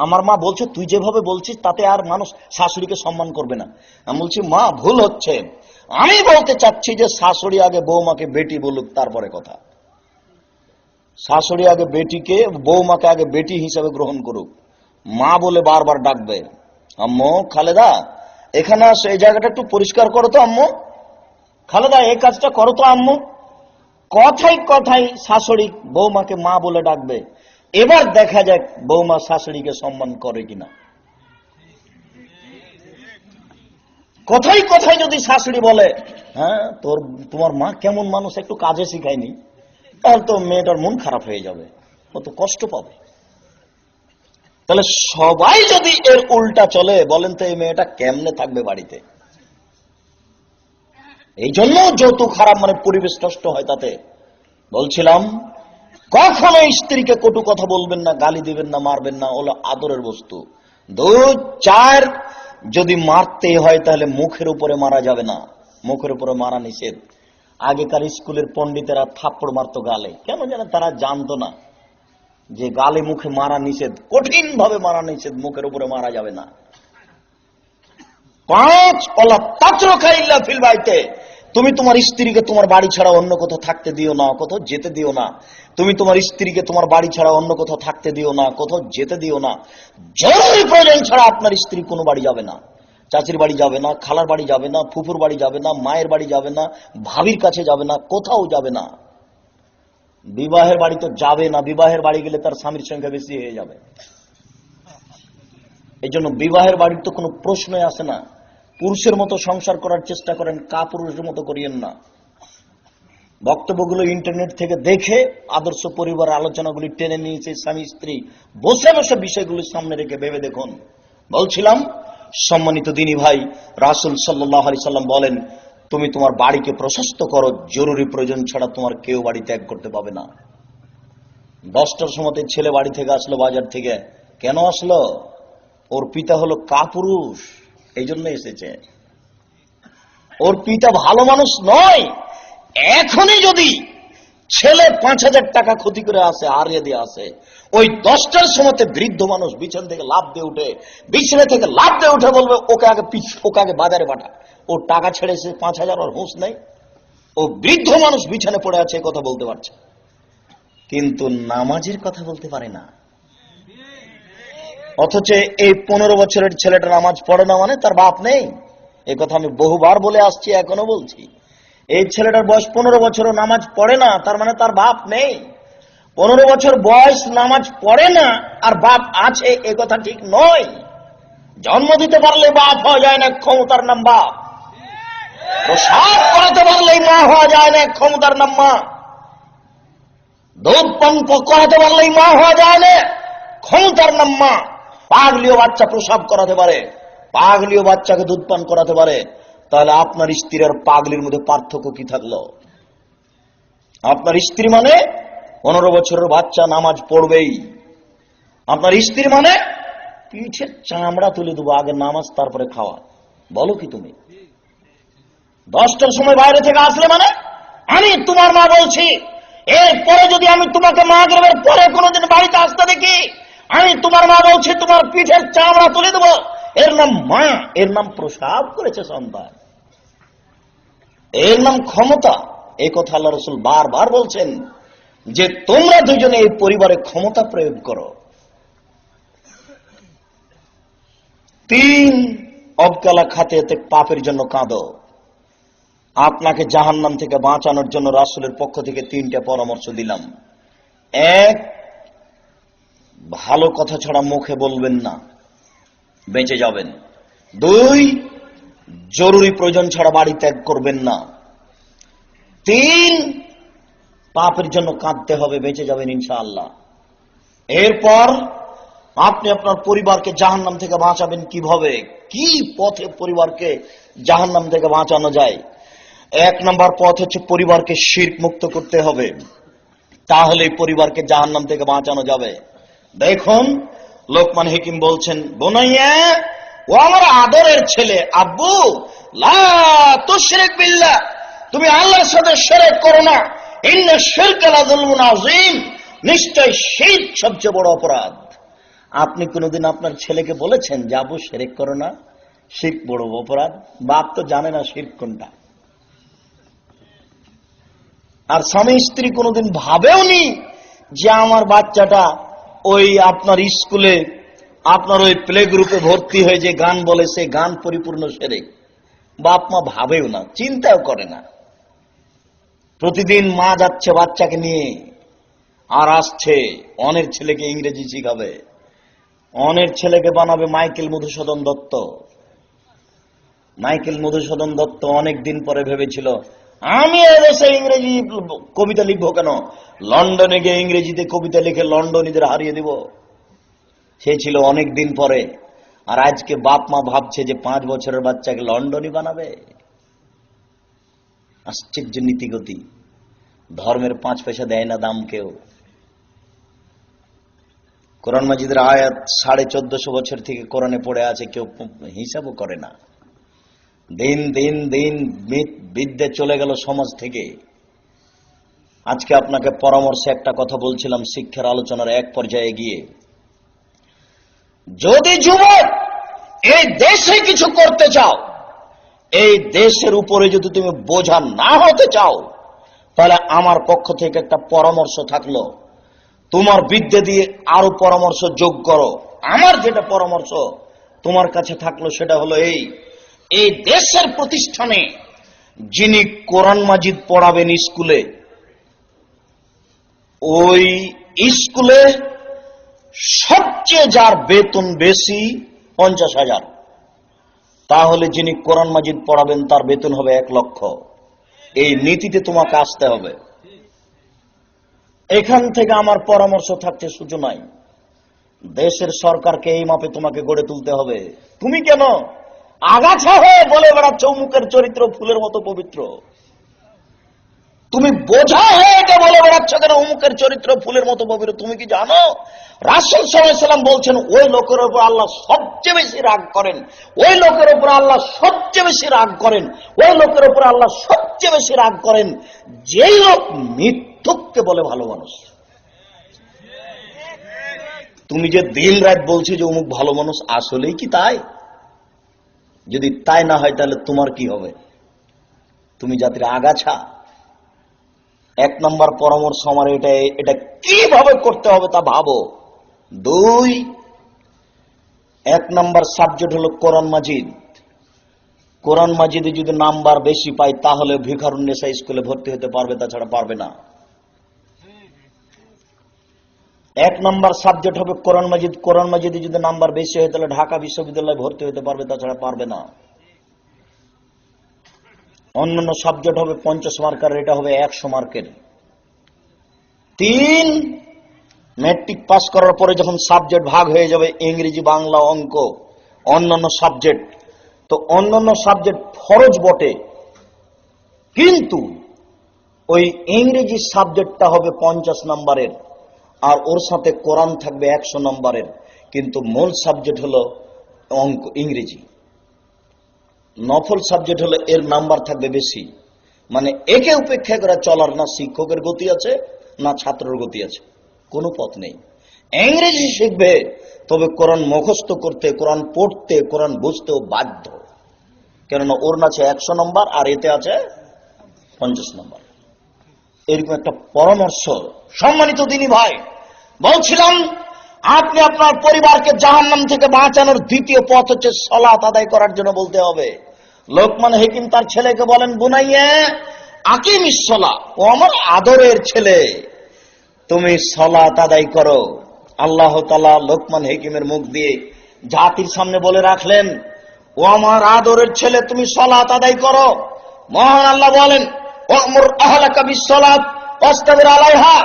আমার মা বলছে তুই যেভাবে বলছিস তাতে আর মানুষ শাশুড়িকে সম্মান করবে না। আমি বলছি মা ভুল হচ্ছে, আমি বলতে চাচ্ছি যে শাশুড়ি আগে বৌমাকে বেটি বলুক, তারপরে কথা। শাশুড়ি আগে বেটিকে, বৌমাকে আগে বেটি হিসাবে গ্রহণ করুক, মা বলে বারবার ডাকবে। আম্মু, খালেদা এখানে আসো, এই জায়গাটা একটু পরিষ্কার করো তো আম্মু, খালেদা এই কাজটা করো তো আম্মু। কথাই কথাই শাশুড়ি বৌমাকে মা বলে ডাকবে। এবার দেখা যাক বৌমা শাশুড়িকে সম্মান করে কিনা। কথাই কথাই যদি শাশুড়ি বলে, হ্যাঁ তোমার মা কেমন মানুষ, একটু কাজে শিখায়নি, তাহলে তো মেয়েটার মন খারাপ হয়ে যাবে, ও তো কষ্ট পাবে। তাহলে সবাই যদি এর উল্টা চলে, বলেন তো এই মেয়েটা কেমনে থাকবে বাড়িতে? এই জন্য যৌতুক হারাম, মানে পরিবেশ নষ্ট হয়। তাতে বলছিলাম, কখনো স্ত্রীকে কটু কথা বলবেন না, গালি দিবেন না, মারবেন না, ওগুলো আদরের বস্তু। 2, 4, যদি মারতে হয় তাহলে মুখের উপরে মারা যাবে না, মুখের উপরে মারা নিষেধ। আগেকার স্কুলের পণ্ডিতেরা থাপ্পড় মারতো গালে, কেন জানে? তারা জানতো না যে গালে মুখে মারা নিষেধ, কঠিন ভাবে মারা নিষেধ, মুখের উপরে মারা যাবে না। 5, ওয়ালা তাতরুকা ইল্লা ফিল বাইতে, তুমি তোমার স্ত্রীকে তোমার বাড়ি ছাড়া অন্য কোথাও থাকতে দিও না, কোথাও যেতে দিও না। তুমি তোমার স্ত্রীকে তোমার বাড়ি ছাড়া অন্য কোথাও থাকতে দিও না, কোথাও যেতে দিও না। জরুরি প্রয়োজন ছাড়া আপনার স্ত্রী কোনো বাড়ি যাবে না, চাচির বাড়ি যাবে না, খালার বাড়ি যাবে না, ফুফুর বাড়ি যাবে না, মায়ের বাড়ি যাবে না, ভাবির কাছে যাবে না, কোথাও যাবে না। বিবাহের বাড়ি তো যাবে না, বিবাহের বাড়ি গেলে তার স্বামীর সংখ্যা বেশি হয়ে যাবে। এই জন্য বিবাহের বাড়ির তো কোনো প্রশ্নই আসে না। পুরুষের মতো সংসার করার চেষ্টা করেন, কাপুরুষের মতো করিয়েন না। বক্তব্যগুলো ইন্টারনেট থেকে দেখে আদর্শ পরিবারের আলোচনাগুলি টেনে নিয়েছে স্বামী স্ত্রী, বসে বসে বিষয়গুলি সামনে রেখে ভেবে দেখুন। বলছিলাম, সম্মানিত দিনী ভাই, রাসূল সাল্লাল্লাহু আলাইহি সাল্লাম বলেন, তুমি তোমার বাড়িকে প্রশস্ত করো, জরুরি প্রয়োজন ছাড়া তোমার কেউ বাড়ি ত্যাগ করতে পাবে না। 10টার সময় ছেলে বাড়ি থেকে আসলো, বাজার থেকে। কেন আসলো? ওর পিতা হলো কাপুরুষ, এই জন্য এসেছে। ওর পিতা ভালো মানুষ নয়। এখনই যদি ছেলে 5,000 টাকা ক্ষতি করে আসে, হারিয়ে দিয়ে আসে, ওই 10টার সময় বৃদ্ধ মানুষ বিছানা থেকে লাফ দিয়ে উঠে, বলবে ওকে আগে বাজারে পাঠা। ওর টাকা ছেড়েছে 5,000, ওর হুঁশ নেই। ও বৃদ্ধ মানুষ বিছানে পড়ে আছে, কথা বলতে পারছে, কিন্তু নামাজের কথা বলতে পারে না। অথচ এই 15 বছরের ছেলেটা নামাজ পড়ে না মানে তার বাপ নেই। এই কথা আমি বহুবার বলে আসছি, এখনো বলছি। এই ছেলেটার বয়স 15 বছর, নামাজ পড়ে না, তার মানে তার বাপ নেই। 15 বছর বয়স, নামাজ পড়ে না, আর বাপ আছে, এ কথা ঠিক নয়। জন্ম দিতে পারলে বাপ হওয়া যায় না, ক্ষমতার নাম বাপ। প্রসাব করাতে পারলেই মা হওয়া যায় না, ক্ষমতার নাম মা। দুধ পান করাতে পারলেই মা হওয়া যায় না, ক্ষমতার নাম মা। পাগলীয় বাচ্চা প্রসাব করাতে পারে, পাগলীয় বাচ্চাকে দুধ পান করাতে পারে, তাহলে আপনার স্ত্রী আর পাগলির মধ্যে পার্থক্য কি থাকলো? আপনার স্ত্রী মানে 15 বছরের বাচ্চা নামাজ পড়বেই। আপনার স্ত্রী মানে পিঠের চামড়া তুলে দেবো, আগে নামাজ তারপরে খাওয়া। বলো কি তুমি? 10টার সময় বাইরে থেকে আসলে মানে আমি তোমার মা বলছি, এরপরে যদি আমি তোমাকে মাগরিবের পরে কোনোদিন বাড়িতে আসতে দেখি, আমি তোমার মা বলছি, তোমার পিঠের চামড়া তুলে দেবো। এর নাম মা, এর নাম প্রসাব করেছে সন্তান, এর নাম ক্ষমতা। এই কথা আল্লাহ রাসূল বারবার বলছেন যে তোমরা দুজনে এই পরিবারে ক্ষমতা প্রয়োগ করো। 3 অবকালা খাতে পাপের জন্য কাঁদো। আপনাকে জাহান্নাম থেকে বাঁচানোর জন্য রাসূলের পক্ষ থেকে 3টা পরামর্শ দিলাম। 1, ভালো কথা ছাড়া মুখে বলবেন না, বেঁচে যাবেন। 2, জরুরি প্রয়োজন ছাড়া বাড়ি ত্যাগ করবেন না। 3, পাপের জন্য কাঁদতে হবে, বেঁচে যাবেন ইনশাআল্লাহ। এরপর আপনি আপনার পরিবারকে জাহান্নাম থেকে বাঁচাবেন কিভাবে? কি পথে পরিবারকে জাহান্নাম থেকে বাঁচানো যায়? 1 নম্বর পথ হচ্ছে পরিবারকে শিরক মুক্ত করতে হবে, তাহলে পরিবারকে জাহান্নাম থেকে বাঁচানো যাবে। দেখুন, লোকমান হাকিম বলছেন, বোনাইয়া, ও আমার আদরের ছেলে, আব্বু, লা তুশরিক বিল্লাহ, তুমি আল্লাহর সাথে শিরক করো না। ইন্না শিরকা লাযুলমুন আযীম, নিশ্চয় শিরক সবচেয়ে বড় অপরাধ। আপনি কোনোদিন আপনার ছেলেকে বলেছেন যে আব্বু শিরক করো না, শিরক বড় অপরাধ? বাপ তো জানে না শিরক কোনটা। আর স্বামী স্ত্রী কোনোদিন ভাবেওনি যে আমার বাচ্চাটা ওই আপনার স্কুলে, আপনার ওই প্লে গ্রুপে ভর্তি হয়ে যে গান বলে, সে গান পরিপূর্ণ শিরক। বাপ মা ভাবেও না, চিন্তাও করে না। প্রতিদিন মা যাচ্ছে বাচ্চাকে নিয়ে, আর আসছে অনের ছেলেকে ইংরেজি শিখাবে, অনের ছেলেকে বানাবে মাইকেল মধুসূদন দত্ত। মাইকেল মধুসূদন দত্ত অনেকদিন পরে ভেবেছিল, আমি এদেশে ইংরেজি কবিতা লিখবো কেন, লন্ডনে গিয়ে ইংরেজিতে কবিতা লিখে লন্ডনীদের হারিয়ে দিব। সে ছিল অনেকদিন পরে। আর আজকে বাপ মা ভাবছে যে 5 বছরের বাচ্চাকে লন্ডনী বানাবে। আশ্চর্য নীতিগতি। ধর্মের 5 পয়সা দেয় না দাম কেউ। কোরআন মাজিদের আয়াত 1450 বছর থেকে কোরআনে পড়ে আছে, কেউ হিসাবও করে না। দিন দিন দিন বিদ্যে চলে গেল সমাজ থেকে। আজকে আপনাকে পরামর্শে একটা কথা বলছিলাম শিক্ষার আলোচনার এক পর্যায়ে গিয়ে, যদি যুবক এই দেশে কিছু করতে চাও, এই দেশের উপরে যদি তুমি বোঝা না হতে চাও, তাহলে আমার পক্ষ থেকে একটা পরামর্শ থাকলো, তোমার বিদ্যে দিয়ে আরো পরামর্শ যোগ করো। আমার যেটা পরামর্শ তোমার কাছে থাকলো সেটা হলো এই দেশের প্রতিষ্ঠানে যিনি কোরআন মাজিদ পড়াবেন স্কুলে, ওই স্কুলে সবচেয়ে যার বেতন বেশি 50,000, তাহলে যিনি কোরআন মাজিদ পড়াবেন তার বেতন হবে 1 লক্ষ। এই নীতিতে তোমাকে আসতে হবে। এখান থেকে আমার পরামর্শ থাকছে সূচনায়, দেশের সরকারকে এই মাপে তোমাকে গড়ে তুলতে হবে। তুমি কেন আগাছা হয়ে বলে বেড়াচ্ছ অমুকের চরিত্র ফুলের মতো পবিত্র? তুমি বোঝা হয়ে এটা বলে বেড়াচ্ছ কেন অমুকের চরিত্র ফুলের মতো পবিত্র? তুমি কি জানো রাসূল সাল্লাল্লাহু আলাইহি ওয়াসাল্লাম বলছেন ওই লোকের উপর আল্লাহ সবচেয়ে বেশি রাগ করেন, ওই লোকের উপর আল্লাহ সবচেয়ে বেশি রাগ করেন, ওই লোকের উপর আল্লাহ সবচেয়ে বেশি রাগ করেন যেই লোক মিথ্যুককে বলে ভালো মানুষ। তুমি যে দিন রাত বলছি যে অমুক ভালো মানুষ, আসলেই কি তাই? যদি তাই না হয় তাহলে তোমার কি হবে? তুমি জাতির আগাছা। এক নম্বর পরামর্শ আমার এটা কিভাবে করতে হবে তা ভাবো। দুই, এক নম্বর সাবজেক্ট হলো কোরআন মাজিদ। কোরআন মাজিদে যদি নাম্বার বেশি পাই তাহলে ভিখারুন্নেসা স্কুলে ভর্তি হতে পারবে, তাছাড়া পারবে না। এক নম্বর সাবজেক্ট হবে কোরআন মাজিদ। কোরআন মাজিদে যদি নাম্বার বেশি হয় তাহলে ঢাকা বিশ্ববিদ্যালয়ে ভর্তি হতে পারবে, তাছাড়া পারবে না। অন্যান্য সাবজেক্ট হবে 50 মার্কের, এটা হবে 100 মার্কের। তিন, ম্যাট্রিক পাস করার পরে যখন সাবজেক্ট ভাগ হয়ে যাবে ইংরেজি, বাংলা, অঙ্ক, অন্যান্য সাবজেক্ট, তো অন্যান্য সাবজেক্ট ফরজ বটে, কিন্তু ওই ইংরেজি সাবজেক্টটা হবে 50 নম্বরের আর ওর সাথে কোরআন থাকবে 100 নম্বরের, কিন্তু মূল সাবজেক্ট হলো অঙ্ক, ইংরেজি। নফল সাবজেক্ট হলো এর নাম্বার থাকবে বেশি। মানে একে উপেক্ষা করে চলার না শিক্ষকের গতি আছে না ছাত্রের গতি আছে, কোনো পথ নেই। ইংরেজি শিখবে তবে কোরআন মুখস্থ করতে, কোরআন পড়তে, কোরআন বুঝতেও বাধ্য, কেননা ওর আছে 100 নম্বর আর এতে আছে 50 নম্বর। এরকম একটা পরামর্শ। সম্মানিত দিনী ভাই, বলছিলাম আপনি আপনার পরিবারকে জাহান্নাম থেকে বাঁচানোর দ্বিতীয় পথ হচ্ছে সালাত আদায় করার জন্য বলতে হবে। লোকমান হাকিম তার ছেলেকে বলেন, বুনাইয়া আকিমিস সালাহ, ও আমার আদরের ছেলে তুমি সালাত আদায় করো। আল্লাহ তাআলা লোকমান হাকিমের মুখ দিয়ে জাতির সামনে বলে রাখলেন, ও আমার আদরের ছেলে তুমি সালাত আদায় করো। মহান আল্লাহ বলেন, ওয়ামুর আহলাকা বিসসালাত ওয়াসতাবির আলাইহা,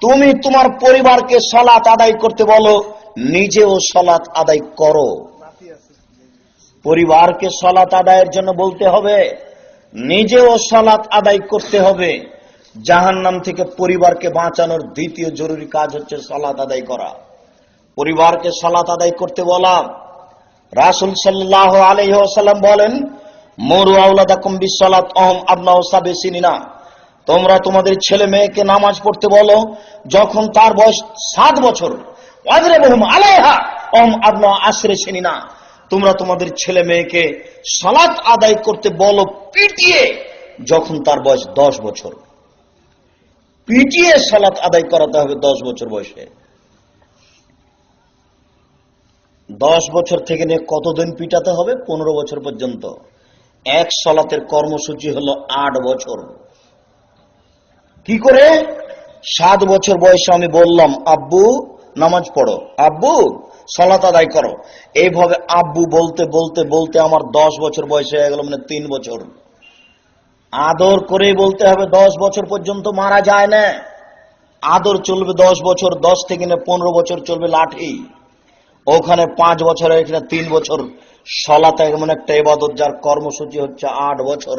তুমি তোমার পরিবারকে সালাত আদায় করতে বলো, নিজেও সালাত আদায় করো। পরিবারকে সালাত আদায়ের জন্য বলতে হবে, নিজেও সালাত আদায় করতে হবে। জাহান্নাম থেকে পরিবারকে বাঁচানোর দ্বিতীয় জরুরি কাজ হচ্ছে সালাত আদায় করা। পরিবারকে সালাত আদায় করতে বলা। রাসূল সাল্লাল্লাহু আলাইহি ওয়াসাল্লাম বলেন, মুরু আওলাদাকুম বিসসালাত ওয়াহুম আবনাউ সাবঈ সিনিনা, তোমরা তোমাদের ছেলে মেয়েকে নামাজ পড়তে বলো যখন তার বয়স 7 বছর। ওয়াজরিবুহুম আলাইহা ওয়াহুম আবনাউ 10 সিনিনা, তোমরা তোমাদের ছেলে মেয়েকে সালাত আদায় করতে বলো পিটিয়ে যখন তার বয়স 10 বছর। পিটিয়ে সালাত আদায় করাতে হবে 10 বছর বয়সে। 10 বছর থেকে নিয়ে কতদিন পিটাতে হবে? 15 বছর পর্যন্ত। এক সালাতের কর্মসূচি হলো 8 বছর। কি করে? 7 বছর বয়সে আমি বললাম, আব্বু নামাজ পড়ো, আব্বু সালাত আদায় করো। এইভাবে আব্বু বলতে বলতে বলতে আমার 10 বছর বয়স হয়ে গেল, মানে 3 বছর। আদর করে বলতে হবে 10 বছর পর্যন্ত, মারা যায় না। আদর চলবে 10 বছর, 10 থেকে 15 বছর চলবে লাঠি। ওখানে 5 বছর, এখানে 3 বছর। সালাত এমন একটা ইবাদত যার কর্মসূচি হচ্ছে 8 বছর।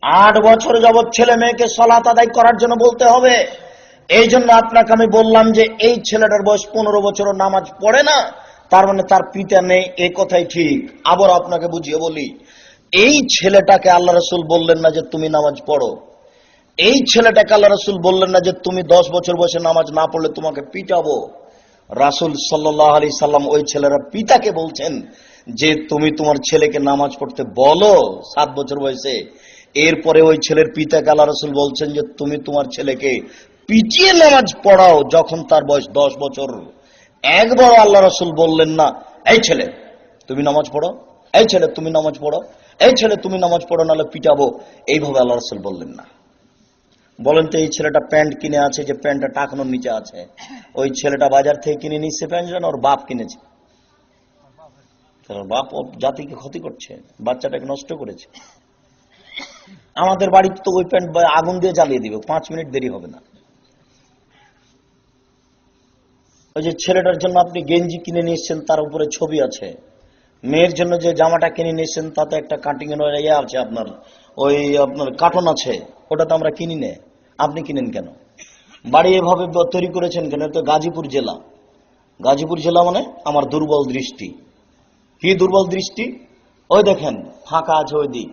8 বছর যাবৎ ছেলে মেয়েকে সালাত আদায় করার জন্য বলতে হবে। এই জন্য আপনাকে আমি বললাম যে এই ছেলেটার বয়স 15 বছরও নামাজ পড়ে না, তার মানে তার পিতা নেই, এই কথাই ঠিক। আবার আপনাকে বুঝিয়ে বলি, এই ছেলেটাকে আল্লাহ রাসূল বললেন না যে তুমি নামাজ পড়ো। এই ছেলেটাকে আল্লাহ রাসূল বললেন না যে তুমি 10 বছর বয়সে নামাজ না পড়লে তোমাকে পিটাবো। রাসূল সাল্লাল্লাহু আলাইহি সাল্লাম ওই ছেলেরা পিতাকে বলছেন যে তুমি তোমার ছেলেকে নামাজ পড়তে বলো 7 বছর বয়সে। এরপরে ওই ছেলের পিতাকে আল্লাহ রাসূল বলছেন যে তুমি তোমার ছেলেকে পিটিয়ে নামাজ পড়াও যখন তার বয়স 10 বছর। একবার আল্লাহ রাসূল বললেন না, এই ছেলে তুমি নামাজ পড়ো, এই ছেলে তুমি নামাজ পড়ো, এই ছেলে তুমি নামাজ পড়ো, নাহলে পিটাবো। এইভাবে আল্লাহ রাসূল বললেন না। বলেন তো, এই ছেলেটা প্যান্ট কিনে আছে, যে প্যান্টটা টাকানোর নিচে আছে, ওই ছেলেটা বাজার থেকে কিনে নিচ্ছে প্যান্ট, যেন ওর বাপ কিনেছে? বাপ জাতিকে ক্ষতি করছে, বাচ্চাটাকে নষ্ট করেছে। আমাদের বাড়িতে তো ওই প্যান্ট আগুন দিয়ে জ্বালিয়ে দিবে, 5 মিনিট দেরি হবে না। ওই যে ছেলেটার জন্য আপনি গেঞ্জি কিনে নিয়ে এসছেন, তার উপরে ছবি আছে। মেয়ের জন্য যে জামাটা কিনে নিয়ে এসছেন তাতে একটা কাটিং এর ইয়ে আছে, আপনার ওই আপনার কার্টন আছে, ওটা তো আমরা কিনি না। আপনি কিনেন কেন? বাড়ি এভাবে তৈরি করেছেন কেন? তো গাজীপুর জেলা, গাজীপুর জেলা মানে আমার দুর্বল দৃষ্টি। কি দুর্বল দৃষ্টি? ওই দেখেন ফাঁকা আছে, ওই দিক,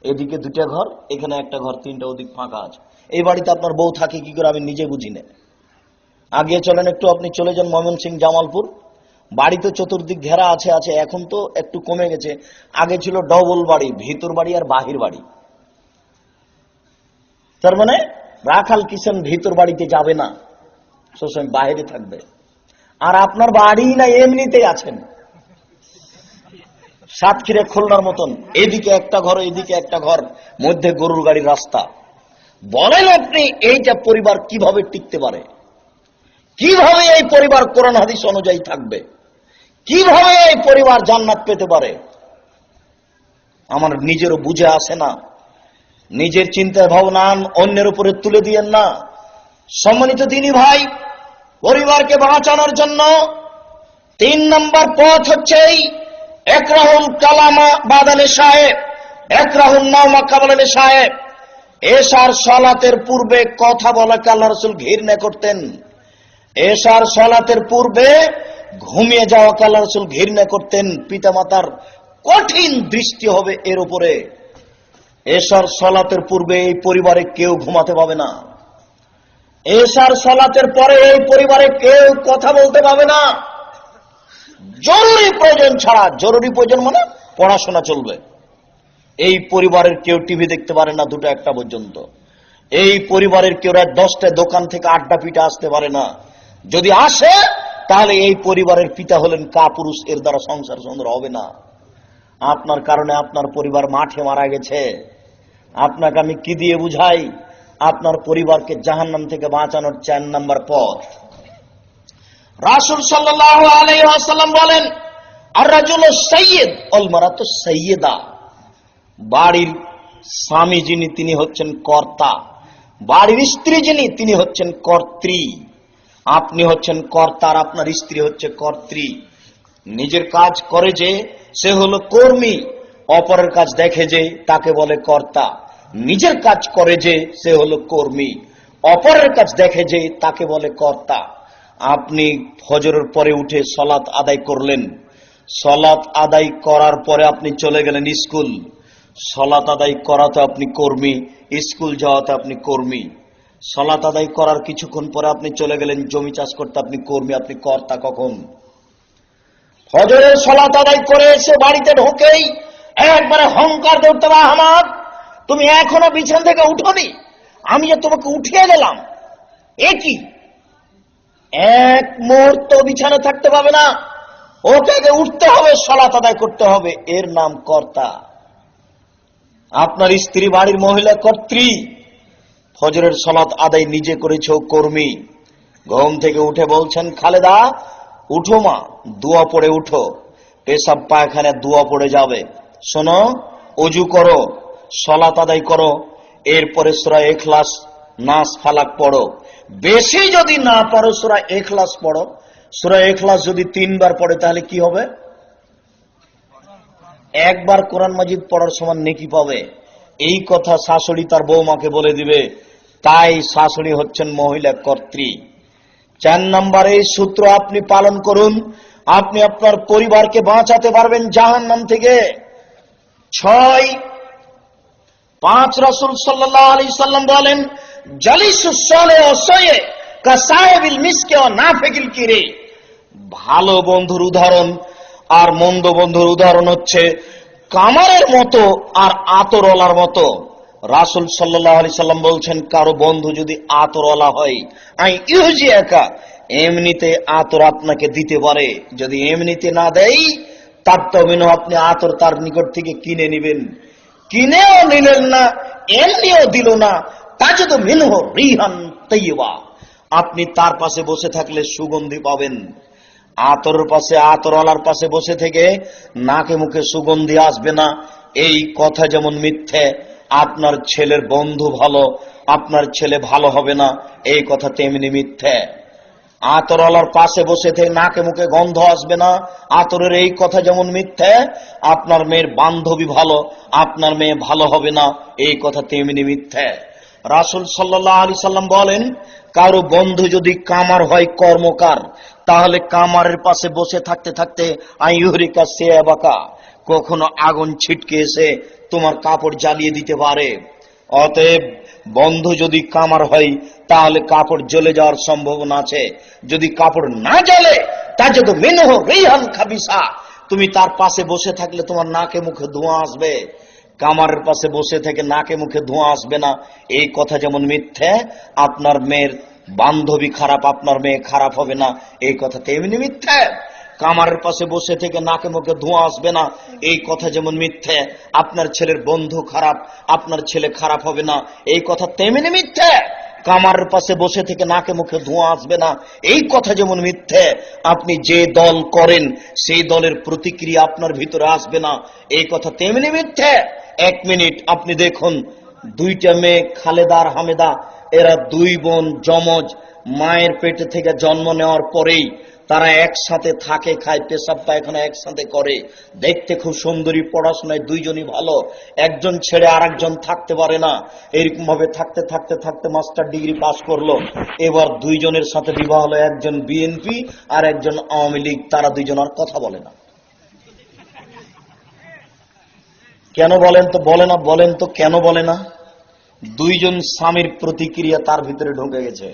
এদিকে দুটা ঘর, এখানে একটা ঘর, তিনটা ওদিক ফাঁকা আছে। এই বাড়িতে আপনার বউ থাকে কি করে আমি নিজে বুঝি না। আগে চলেন একটু, আপনি চলে যান ময়মনসিংহ জামালপুর, বাড়ি তো চতুর্দিক ঘেরা আছে, আছে, এখন তো একটু কমে গেছে। আগে ছিল ডবল বাড়ি, ভিতর বাড়ি আর বাহির বাড়ি। তার মানে রাখাল কিষান ভিতর বাড়িতে যাবে না, সবসময় বাইরে থাকবে। আর আপনার বাড়ি না এমনিতেই আছেন সাতক্ষীরা খুলনার মতন, এদিকে একটা ঘর এদিকে একটা ঘর, মধ্যে গরুর গাড়ির রাস্তা। বলেন আপনি এইটা পরিবার কিভাবে টিকতে পারে? কিভাবে এই পরিবার কোরআন হাদিস অনুযায়ী থাকবে? কিভাবে এই পরিবার জান্নাত পেতে পারে? আমার নিজেরও বুঝে আসে না। নিজের চিন্তা ভাবনা অন্যের উপরে তুলে দিয়েন না। সম্মানিত দিনী ভাই, পরিবারকে বাঁচানোর জন্য 3 নম্বর পথ হচ্ছে একরাহুল কালামা বাদানে সাহেব, একরাহুল নামা কাবালানে সাহেব। এশার সালাতের পূর্বে কথা বলাকে আল্লাহ রাসূল ঘৃণা করতেন। এশার সালাতের পূর্বে ঘুমিয়ে যাওয়াকে আল্লাহ রাসূল ঘৃণা করতেন। পিতামাতার কঠিন দৃষ্টি হবে এর উপরে। এশার সালাতের পূর্বে এই পরিবারে কেউ ঘুমাতে পাবে না। এশার সালাতের পরে এই পরিবারে কেউ কথা বলতে পাবে না। জরুরি প্রয়োজন ছাড়া, জরুরি প্রয়োজন মানে পড়াশোনা চলবে। এই পরিবারের কেউ টিভি দেখতে পারে না 2টা-1টা পর্যন্ত। এই পরিবারের কেউ রাত 10টায় দোকান থেকে আড্ডা পিটা আসতে পারে না। যদি আসে তাহলে এই পরিবারের পিতা হলেন কাপুরুষ, এর দ্বারা সংসার সুন্দর হবে না। আপনার কারণে আপনার পরিবার মাঠে মারা গেছে। আপনাকে আমি কি দিয়ে বুঝাই? আপনার পরিবারকে জাহান্নাম থেকে বাঁচানোর 4 নম্বর পথ। রাসূল সাল্লাল্লাহু আলাইহি ওয়াসাল্লাম বলেন, আর রাজুলু সাইয়্যিদ ওয়াল মারাতু সাইয়্যিদা। বাড়ির স্বামী যিনি তিনি হচ্ছেন কর্তা, বাড়ির স্ত্রী যিনি তিনি হচ্ছেন কর্ত্রী। আপনি হচ্ছেন কর্তা আর আপনার স্ত্রী হচ্ছে কর্ত্রী। নিজের কাজ করে যে সে হলো কর্মী, অপরের কাজ দেখে যে তাকে বলে কর্তা। নিজের কাজ করে যে সে হলো কর্মী, অপরের কাজ দেখে যে তাকে বলে কর্তা। আপনি ফজরের পরে উঠে সালাত আদায় করলেন, সালাত আদায় করার পরে আপনি চলে গেলেন স্কুল। সালাত আদায় করাতে আপনি কর্মী, স্কুল যাওয়াতে আপনি কর্মী। সালাত আদায় করার কিছুক্ষণ পরে আপনি চলে গেলেন জমি চাষ করতে, আপনি কর্মী, আপনি কর্তা কখন? ফজরের সালাত আদায় করে এসে বাড়িতে ঢোকেই একবারে হংকার করতে হবে, আহমদ তুমি এখনো বিছানা থেকে উঠোনি, আমি যে তোমাকে উঠিয়ে দিলাম। একই এক মুহূর্ত বিছানা থাকতে পাবে না, ওকে উঠতে হবে, সালাত আদায় করতে হবে। এর নাম কর্তা। আপনার স্ত্রী বাড়ির মহিলা কর্ত্রী। ফজরের সালাত আদায় নিজে করেছ, কর্মী। ঘুম থেকে উঠে বলছেন খালেদা উঠো মা, দোয়া পড়ে উঠো, পেশাব পায়খানা দোয়া পড়ে যাবে। শোনো, ওযু করো, সালাত আদায় করো, এরপরে সূরা ইখলাস, নাস, ফালাক পড়ো। বেশি যদি না পারো সূরা ইখলাস পড়ো। সূরা ইখলাস যদি 3 বার পড়ে তাহলে কি হবে? একবার কোরআন মাজিদ পড়ার সমান নেকি পাবে। এই কথা শাশুড়ি তার বৌমাকে বলে দিবে, তাই শাশুড়ি হচ্ছেন মহিলা কর্ত্রী। 4 নম্বরে এই সূত্র আপনি পালন করুন, আপনি আপনার পরিবারকে বাঁচাতে পারবেন জাহান্নাম থেকে। 5 রাসূল সাল্লাল্লাহু আলাইহি সাল্লাম বলেন, জালিসুস সালেহ ওয়াসায়ে কাসাইবিল মিসকে ওয়া নাফিকিল কিরে। ভালো বন্ধুর উদাহরণ আর মন্দ বন্ধুর উদাহরণ হচ্ছে কামারের মতো আর আতরওয়ালার মতো। রাসূল সাল্লাল্লাহু আলাইহি সাল্লাম বলছেন, কারো বন্ধু যদি আতরওয়ালা হয়, আই ইউজি একা, এমনিতে আতর আপনাকে দিতে পারে। যদি এমনিতে না দেয়, তার তো আপনি আতর তার নিকট থেকে কিনে নেবেন। কিনেও নিলেন না, এমনিও দিল না, তাজদ মিনহু রিহান তাইয়্যিবা। আপনি তার পাশে বসে থাকলে সুগন্ধি পাবেন। আতরের পাশে, আতরওয়ালার পাশে বসে থেকে নাকে মুখে সুগন্ধি আসবে না, এই কথা যেমন মিথ্যে। আপনার ছেলের বন্ধু ভালো, আপনার ছেলে ভালো হবে না, এই কথা তেমনি মিথ্যে। আতরওয়ালার পাশে বসে থেকে নাকে মুখে গন্ধ আসবে না, আতরের এই কথা যেমন মিথ্যে, আপনার মেয়ের বান্ধবী ভালো, আপনার মেয়ে ভালো হবে না, এই কথা তেমনি মিথ্যে। রাসূল সাল্লাল্লাহু আলাইহি সাল্লাম বলেন, কারো বন্ধু যদি কামার হয়, কর্মকার, তাহলে কামারের পাশে বসে থাকতে থাকতে আইয়ুরিকা সিয়াবাকা, কখনো আগুন ছিটকে এসে তোমার কাপড় জ্বালিয়ে দিতে পারে। অতএব বন্ধু যদি কামার হয় তাহলে কাপড় জ্বলে যাওয়ার সম্ভাবনা আছে। যদি কাপড় না জ্বলে তা যদি মিনহ রিহান খাবিসা, তুমি তার পাশে বসে থাকলে তোমার নাকে মুখে ধোঁয়া আসবে। কামারের পাশে বসে থেকে নাকে মুখে ধোঁয়া আসবে না, এই কথা যেমন মিথ্যে, আপনার মেয়ের বান্ধবী খারাপ, আপনার মেয়ে খারাপ হবে না, এই কথা তেমনি মিথ্যে। কামারের পাশে বসে থেকে নাকে মুখে ধোঁয়া আসবে না, এই কথা যেমন মিথ্যে। আপনার ছেলের বন্ধু খারাপ, আপনার ছেলে খারাপ হবে না, এই কথা তেমনি মিথ্যে। কামারের পাশে বসে থেকে নাকে মুখে ধোঁয়া আসবে না, এই কথা যেমন মিথ্যে। আপনি যে দল করেন সেই দলের প্রতিক্রিয়া আপনার ভিতরে আসবে না, এই কথা তেমনি মিথ্যে। 1 মিনিট আপনি দেখুন, 2টা মেয়ে খালেদা আর হামেদা, এরা 2 বোন যমজ, মায়ের পেটে থেকে জন্ম নেওয়ার পরেই তারা একসাথে থাকে, খায়, পেশাব পায়খানা একসাথে করে, দেখতে খুব সুন্দরী, পড়াশোনায় 2জনই ভালো, একজন ছেড়ে আরেকজন থাকতে পারে না। এরকম ভাবে থাকতে থাকতে থাকতে মাস্টার ডিগ্রি পাস করলো, এবার 2জনের সাথে বিবাহ হলো, একজন বিএনপি আর একজন আওয়ামী লীগ, তারা 2জন আর কথা বলে না। কেন বলেন তো? বলে না, বলেন তো কেন বলে না? 2জন স্বামীর প্রতিক্রিয়া তার ভিতরে ঢুকে গেছে,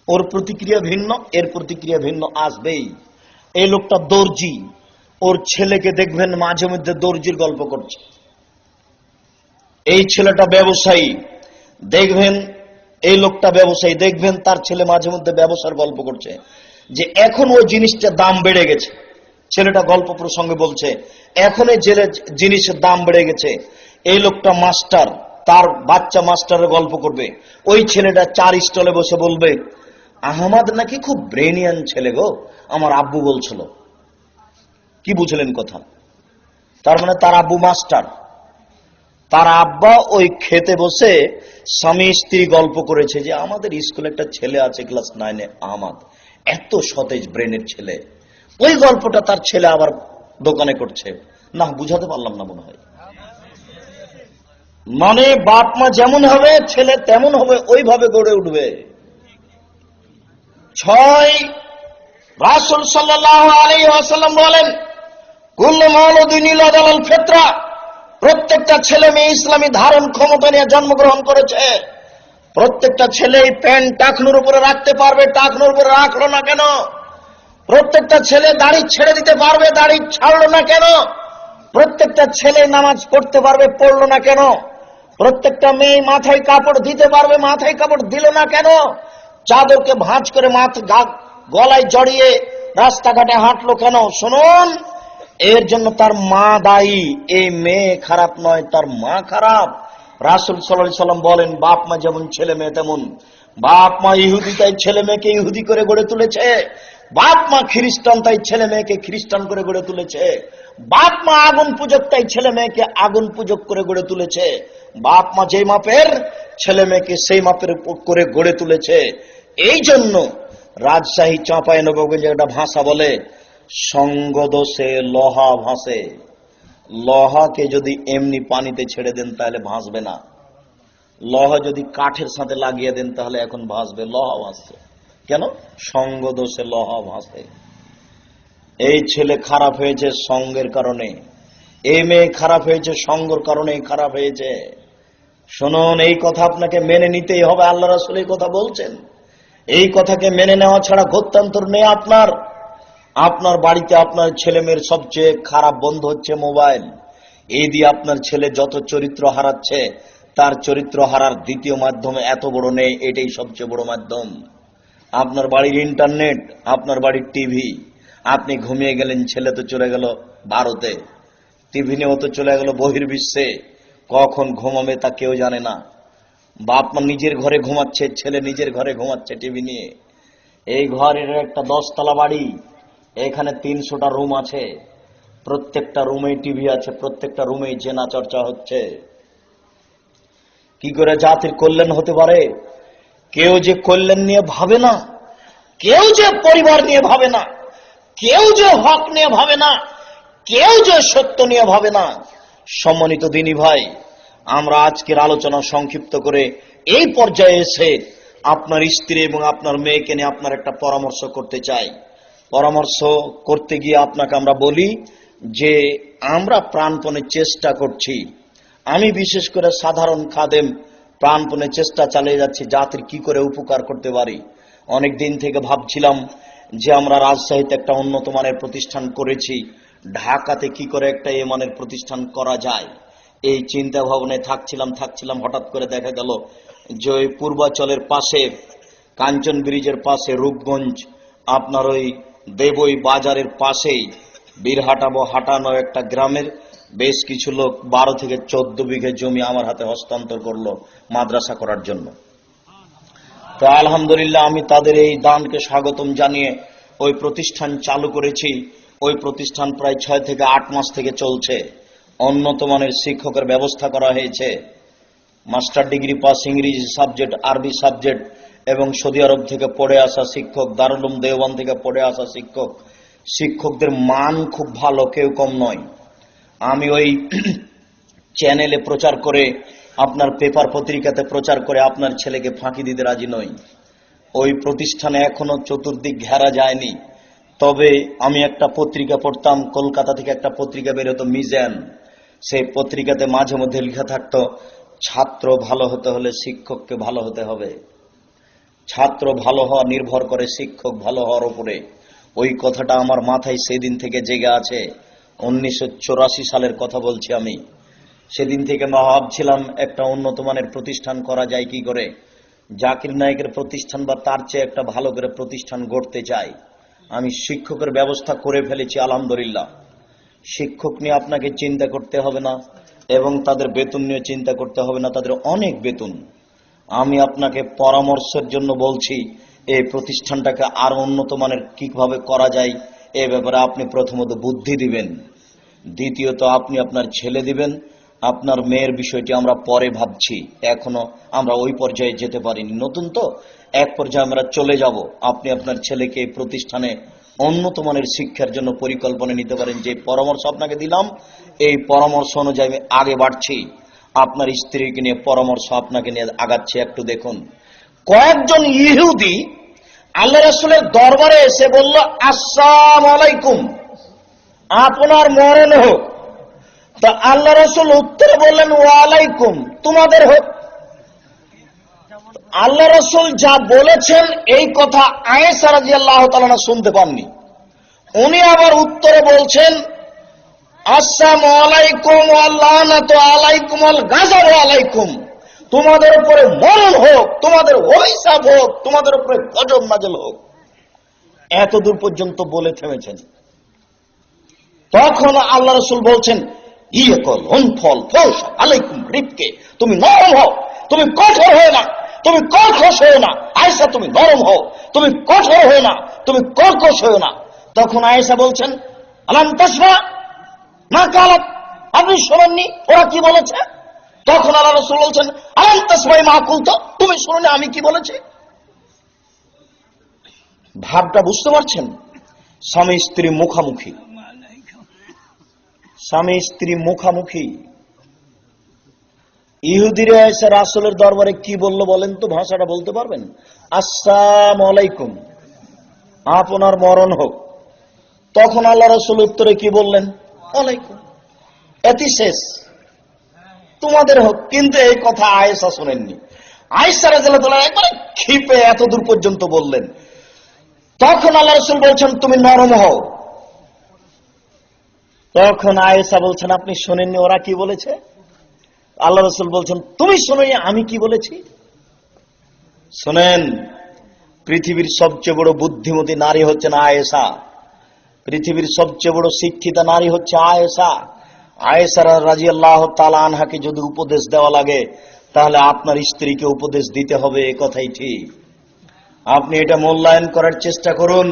ওর প্রতিক্রিয়া ভিন্ন, এর প্রতিক্রিয়া ভিন্ন আসবেই। এই লোকটা দর্জি, ওর ছেলেকে দেখবেন মাঝে মধ্যে দর্জির গল্প করছে। এই ছেলেটা ব্যবসায়ী, দেখবেন এই লোকটা ব্যবসায়ী, দেখবেন তার ছেলে মাঝে মধ্যে ব্যবসার গল্প করছে, যে এখন ওই জিনিসটার দাম বেড়ে গেছে। ছেলেটা গল্প প্রসঙ্গে বলছে, এখন এই জিনিসের দাম বেড়ে গেছে। এই লোকটা মাস্টার, তার বাচ্চা মাস্টারের গল্প করবে। ওই ছেলেটা 4 স্টলে বসে বলবে, আহমদ নাকি খুব ব্রেনিয়ান ছেলে গো, আমার আব্বু বলছিল। কি বুঝলেন কথা? তার মানে তার আব্বু মাস্টার, তার আব্বা ওই খেতে বসে স্বামী স্ত্রী গল্প করেছে যে আমাদের স্কুলে একটা ছেলে আছে ক্লাস 9-এ, আহমদ, এত সতেজ ব্রেনের ছেলে। ওই গল্পটা তার ছেলে আবার দোকানে করছে। না, বুঝাতে পারলাম না মনে হয়। মানে বাপ মা যেমন হবে ছেলে তেমন হবে, ওইভাবে গড়ে উঠবে। 6 রাসূল সাল্লাল্লাহু আলাইহি ওয়াসাল্লাম বলেন, কুল্লু মাওলুদিন ইউলাদু আলাল ফিতরা, প্রত্যেকটা ছেলে মেয়ে ইসলামী ধারণ ক্ষমতা নিয়ে জন্মগ্রহণ করেছে। প্রত্যেকটা ছেলে প্যান্ট টাকনুর উপরে রাখতে পারবে, টাকনুর উপরে রাখলো না কেন? প্রত্যেকটা ছেলে দাড়ি ছেড়ে দিতে পারবে, দাড়ি ছাড়লো না কেন? প্রত্যেকটা ছেলে নামাজ পড়তে পারবে, পড়লো না কেন? প্রত্যেকটা মেয়ে মাথায় কাপড় দিতে পারবে, মাথায় কাপড় দিল না কেন? চাদরকে ভাঁজ করে গলায় জড়িয়ে রাস্তাঘাটে হাঁটলো কেন? শুনুন, এর জন্য তার মা দায়ী। এই মেয়ে খারাপ নয়, তার মা খারাপ। রাসূল সাল্লাল্লাহু আলাইহি সাল্লাম বলেন, বাপ মা যেমন ছেলে মেয়ে তেমন। বাপ মা ইহুদি তাই ছেলে মেয়েকে ইহুদি করে গড়ে তুলেছে, বাপ মা খ্রিস্টান তাই ছেলে মেয়েকে খ্রিস্টান করে গড়ে তুলেছে, বাপ মা আগুন পূজক তাই ছেলে মেয়েকে আগুন পূজক করে গড়ে তুলেছে। বাপ মা যেই মাপের, ছেলে মেয়েকে সেই মাপের করে গড়ে তুলেছে। এই জন্য রাজশাহী চাঁপাইনবাবগঞ্জে একটা ভাষা বলে, সঙ্গ দোষে লোহা ভাসে। লোহাকে যদি এমনি পানিতে ছেড়ে দেন তাহলে ভাসবে না, লোহা যদি কাঠের সাথে লাগিয়ে দেন তাহলে এখন ভাসবে। লোহা ভাসছে কেন? সঙ্গ দোষে লোহা ভাসে। এই ছেলে খারাপ হয়েছে সঙ্গের কারণে, এই মেয়ে খারাপ হয়েছে সঙ্গের কারণে খারাপ হয়েছে। শুনুন, এই কথা আপনাকে মেনে নিতেই হবে। আল্লাহ রাসূল এই কথা বলছেন, এই কথাকে মেনে নেওয়া ছাড়া গত্যন্তর নেই আপনার। আপনার বাড়িতে আপনার ছেলে মেয়ের সবচেয়ে খারাপ বন্ধু হচ্ছে মোবাইল। এই দিয়ে আপনার ছেলে যত চরিত্র হারাচ্ছে, তার চরিত্র হারার দ্বিতীয় মাধ্যম এত বড় নেই, এটাই সবচেয়ে বড় মাধ্যম। আপনার বাড়ির ইন্টারনেট, আপনার বাড়ির টিভি। আপনি ঘুমিয়ে গেলেন, ছেলে তো চলে গেল ভারতে, টিভি নিয়েও তো চলে গেল বহির্বিশ্বে, কখন ঘুমাবে তা কেউ জানে না। বাপ মা নিজের ঘরে ঘুমাচ্ছে, ছেলে নিজের ঘরে ঘুমাচ্ছে টিভি নিয়ে। এই ঘরের একটা 10 তলা বাড়ি, এখানে 300টা রুম আছে, প্রত্যেকটা রুমেই টিভি আছে, প্রত্যেকটা রুমেই জেনা চর্চা হচ্ছে। কি করে জাতির কল্যাণ হতে পারে? কেউ যে কল্যাণ নিয়ে ভাবে না, কেউ যে পরিবার নিয়ে ভাবে না, কেউ যে হক নিয়ে ভাবে না, কেউ যে সত্য নিয়ে ভাবে না। সম্মানিত দিনী ভাই, আমরা আজকের আলোচনা সংক্ষিপ্ত করে এই পর্যায়ে এসে আপনার স্ত্রী এবং আপনার মেয়েকে নিয়ে আপনার একটা পরামর্শ করতে চাই। পরামর্শ করতে গিয়ে আপনাকে আমরা বলি যে আমরা প্রাণপণে চেষ্টা করছি, আমি বিশেষ করে সাধারণ খাদেম প্রাণপণে চেষ্টা চালিয়ে যাচ্ছি জাতির কি করে উপকার করতে পারি। অনেক দিন থেকে ভাবছিলাম যে আমরা রাজশাহীতে একটা উন্নত মানের প্রতিষ্ঠান করেছি, ঢাকাতে কি করে একটা এ মানের প্রতিষ্ঠান করা যায়, এই চিন্তা ভাবনায় থাকছিলাম হঠাৎ করে দেখা গেল যে ওই পূর্বাচলের পাশে কাঞ্চন ব্রিজের পাশে রূপগঞ্জ, আপনার ওই দেবই বাজারের পাশেই হাটানো একটা গ্রামের বেশ কিছু লোক 12 থেকে 14 বিঘে জমি আমার হাতে হস্তান্তর করলো মাদ্রাসা করার জন্য। তো আলহামদুলিল্লাহ আমি তাদের এই দানকে স্বাগতম জানিয়ে ওই প্রতিষ্ঠান চালু করেছি। ওই প্রতিষ্ঠান প্রায় 6 থেকে 8 মাস থেকে চলছে। উন্নত মানের শিক্ষকের ব্যবস্থা করা হয়েছে, মাস্টার ডিগ্রি পাস ইংরেজি সাবজেক্ট, আরবি সাবজেক্ট এবং সৌদি আরব থেকে পড়ে আসা শিক্ষক, দারুল উলুম দেওবন্দ থেকে পড়ে আসা শিক্ষক। শিক্ষকদের মান খুব ভালো, কেউ কম নয়। আমি ওই চ্যানেলে প্রচার করে, আপনার পেপার পত্রিকাতে প্রচার করে আপনার ছেলেকে ফাঁকি দিতে রাজি নই। ওই প্রতিষ্ঠানে এখনো চতুর্দিক ঘেরা যায়নি। তবে আমি একটা পত্রিকা পড়তাম, কলকাতা থেকে একটা পত্রিকা বেরোতো মিজান, সেই পত্রিকাতে মাঝে মধ্যে লেখা থাকতো ছাত্র ভালো হতে হলে শিক্ষককে ভালো হতে হবে, ছাত্র ভালো হওয়া নির্ভর করে শিক্ষক ভালো হওয়ার উপরে। ওই কথাটা আমার মাথায় সেদিন থেকে জেগে আছে। 1984 সালের কথা বলছি আমি। সেদিন থেকে ভাবছিলাম একটা উন্নত মানের প্রতিষ্ঠান করা যায় কি করে, জাকির নায়েকের প্রতিষ্ঠান বা তার চেয়ে একটা ভালো করে প্রতিষ্ঠান গড়তে চাই। আমি শিক্ষকের ব্যবস্থা করে ফেলেছি আলহামদুলিল্লাহ। শিক্ষক নিয়ে আপনাকে চিন্তা করতে হবে না এবং তাদের বেতন নিয়ে চিন্তা করতে হবে না, তাদের অনেক বেতন। আমি আপনাকে পরামর্শের জন্য বলছি এই প্রতিষ্ঠানটাকে আরো উন্নত মানের কিভাবে করা যায় এ ব্যাপারে আপনি প্রথমত বুদ্ধি দিবেন, দ্বিতীয়ত আপনি আপনার ছেলে দিবেন। আপনার মেয়ের বিষয়টি আমরা পরে ভাবছি, এখনো আমরা ওই পর্যায়ে যেতে পারিনি, নতুন তো, এক পর্যায়ে আমরা চলে যাব। আপনি আপনার ছেলেকে এই প্রতিষ্ঠানে উন্নত মানের শিক্ষার জন্য পরিকল্পনা নিতে পারেন। যে পরামর্শ আপনাকে দিলাম এই পরামর্শ অনুযায়ী আমি আগে বাড়ছি। আপনার স্ত্রীকে নিয়ে পরামর্শ আপনাকে নিয়ে আগাচ্ছে। একটু দেখুন, কয়েকজন ইহুদি আল্লাহ রাসূলের দরবারে এসে বলল, আসসালামু আলাইকুম, আপনার মরণ হোক। তা আল্লাহ রাসূল উত্তরে বললেন, ওয়ালাইকুম, তোমাদের হোক। আল্লাহ রাসূল যা বলেছেন এই কথা আয়েশা রাদিয়াল্লাহু তাআলা শুনতে পাননি। উনি আবার উত্তরে বলছেন, আসসালামু আলাইকুম ওয়া লানাতু আলাইকুম ওয়াল গাযাবু আলাইকুম, তোমাদের উপরে মরণ হোক, তোমাদের অভিশাপ হোক, তোমাদের উপরে গজব নাযিল হোক। এত দূর পর্যন্ত বলে থেমেছেন। তখন আল্লাহ রাসূল বলছেন, ইয়কল উনফল ফল আলাইকুম রিফকে, তুমি নরম হও, তুমি কঠোর হও না, তুমি কর্কশ হও না। আয়েশা তুমি নরম হও, তুমি কঠোর হও না, তুমি কর্কশ হও না। তখন আয়েশা বলছেন, আলাম তাসমা মা কালাত, আপনি শোনেননি ওরা কি বলেছে? তখন আল্লাহ রাসূল বলছেন, আলাম তাসমাই মা কুলতু, তুমি শুনুনি আমি কি বলেছি? ভাবটা বুঝতে পারছেন? স্বামী স্ত্রী মুখামুখি, স্বামী স্ত্রী মুখামুখি। ইহুদিরা এসে রাসূলের দরবারে কি বলল বলেন তো, ভাষাটা বলতে পারবেন? আসসালামু আলাইকুম, আপনার মরণ হোক। তখন আল্লাহ রাসূল উত্তরে কি বললেন? ওয়ালাইকুম, এটি শেষ, তোমাদের হোক। কিন্তু এই কথা আয়েশা শুনেননি। আয়েশা রাদিয়াল্লাহু তাআলা একবারে ক্ষিপে এত দূর পর্যন্ত বললেন। তখন আল্লাহ রাসূল বলছেন, তুমি নরম হও। তখন আয়েশা বলছেন, আপনি শোনেননি ওরা কি বলেছে? আল্লাহ রাসূল বলছেন, তুমি শোনোনি আমি কি বলেছি? শোনেন, পৃথিবীর সবচেয়ে বড় বুদ্ধিমতী নারী হচ্ছেন আয়েশা, পৃথিবীর সবচেয়ে বড় শিক্ষিতা নারী হচ্ছে আয়েশা। আয়েশা রাদিয়াল্লাহু তাআলা আনহাকে যদি উপদেশ দেওয়া লাগে তাহলে আপনার স্ত্রীকে উপদেশ দিতে হবে, এ কথাই ঠিক। আপনি এটা মূল্যায়ন করার চেষ্টা করুন।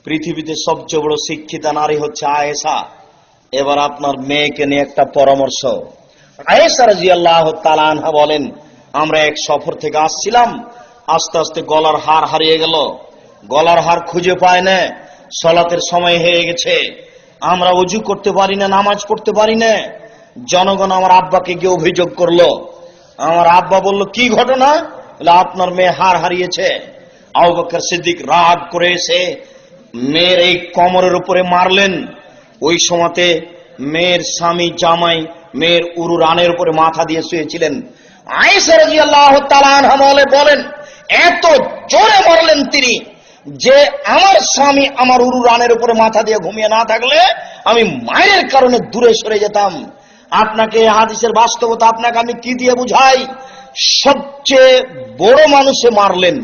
পৃথিবীতে সবচেয়ে বড় শিক্ষিতা নারী হচ্ছে আয়েশা। এবার আপনার মেয়েকে নিয়ে একটা পরামর্শ। আয়েশা রাদিয়াল্লাহু তাআলা আনহা বলেন, আমরা এক সফর থেকে আসছিলাম, আস্তে আস্তে গলার হার হারিয়ে গেল। গলার হার খুঁজে পায় না, সালাতের সময় হয়ে গেছে, আমরা ওযু করতে পারি না, নামাজ পড়তে পারি না। জনগণ আমার আব্বাকে গিয়ে অভিযোগ করলো। আমার আব্বা বলল, কি ঘটনা? বলে, আপনার মেয়ে হার হারিয়েছে। আবু বকর সিদ্দিক রাগ করে এসে মেয়ের এই কোমরের উপরে মারলেন। ওই সময়তে মেয়ের স্বামী জামাই মেয়ের উরু রানের উপরে মাথা দিয়ে শুয়েছিলেন। আয়েশা রাদিয়াল্লাহু তাআলা আনহা বলেন, এত জোরে মারলেন তিনি যে আমার স্বামী আমার উরু রানের উপরে মাথা দিয়ে ঘুমিয়ে না থাকলে আমি মায়ের কারণে দূরে সরে যেতাম। আপনাকে হাদিসের বাস্তবতা আপনাকে আমি কি দিয়ে বুঝাই? সবচেয়ে বড় মানুষে মারলেন,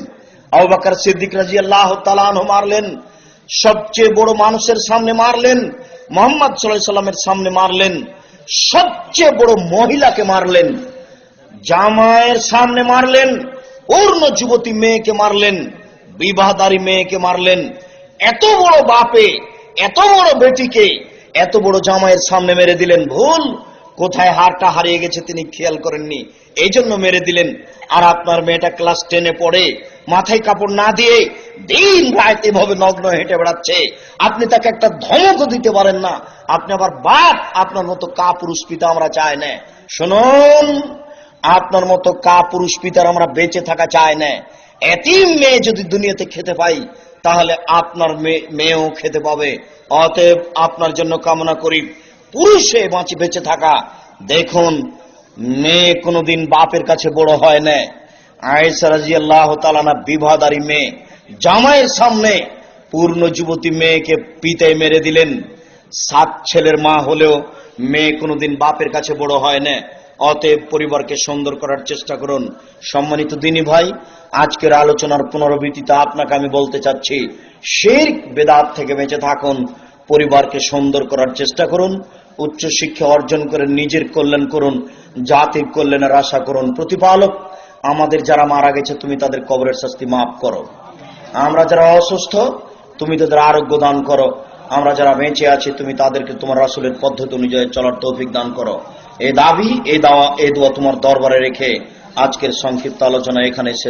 আবু বকর সিদ্দিক রাদিয়াল্লাহু তাআলা আনহু মারলেন, সবচেয়ে বড় মানুষের সামনে মারলেন, মুহাম্মদ সাল্লাল্লাহু আলাইহি সাল্লামের সামনে মারলেন, সবচেয়ে বড় মহিলাকে মারলেন, জামাইয়ের সামনে মারলেন, পূর্ণ যুবতী মেয়েকে মারলেন, বিবাহদারী মেয়েকে মারলেন। এত বড় বাপে এত বড় বেটিকে এত বড় জামাইয়ের সামনে মেরে দিলেন। ভুল কোথায় হারটা হারিয়ে গেছে তিনি খেয়াল করেননি, এই জন্য মেরে দিলেন। আর আপনার মেয়েটা ক্লাস 10-এ পড়ে, মাথায় কাপড় না দিয়ে দিন রাত এভাবে নগ্ন হেঁটে বেড়াচ্ছে, আপনি তাকে একটা ধমকও দিতে পারেন না। আপনি আবার বাপ, আপনার মতো কাপুরুষ পিতা আমরা চাই না। শুনুন, আপনার মতো কাপুরুষ পিতার আমরা বেঁচে থাকা চাই না। এতিম মেয়ে যদি দুনিয়াতে খেতে পাই তাহলে আপনার মেয়েও খেতে পাবে। অতএব আপনার জন্য কামনা করি পুরুষে বেঁচে থাকা। দেখুন, মেয়ে কোনোদিন বাপের কাছে বড় হয় না। আয়েশা রাদিয়াল্লাহু তাআলা না বিবাহদারী মেয়ে, জামাইয়ের সামনে পূর্ণ যুবতী মেয়েকে পিটাই মেরে দিলেন। 7 ছেলের মা হলেও মেয়ে কোনোদিন বাপের কাছে বড় হয় না। অতএব পরিবারকে সুন্দর করার চেষ্টা করুন। সম্মানিত দিনী ভাই, আজকের আলোচনার পুনরাবৃত্তিতে আপনাকে আমি বলতে চাচ্ছি, শিরক বেদাত থেকে বেঁচে থাকুন, পরিবারকে সুন্দর করার চেষ্টা করুন, উচ্চ শিক্ষা অর্জন করে নিজের কল্যাণ করুন, জাতির কল্যাণের আশা করুন। প্রতিপালক, আমাদের যারা মারা গেছে তুমি তাদের কবরের শাস্তি মাফ করো। আমরা যারা অসুস্থ তুমি তাদের আরোগ্য দান করো। আমরা যারা বেঁচে আছি তুমি তাদেরকে তোমার রাসূলের পদ্ধতি অনুযায়ী চলার তৌফিক দান করো। এই দাবি, এই দোয়া তোমার দরবারে রেখে আজকের সংক্ষিপ্ত আলোচনা এখানে শেষ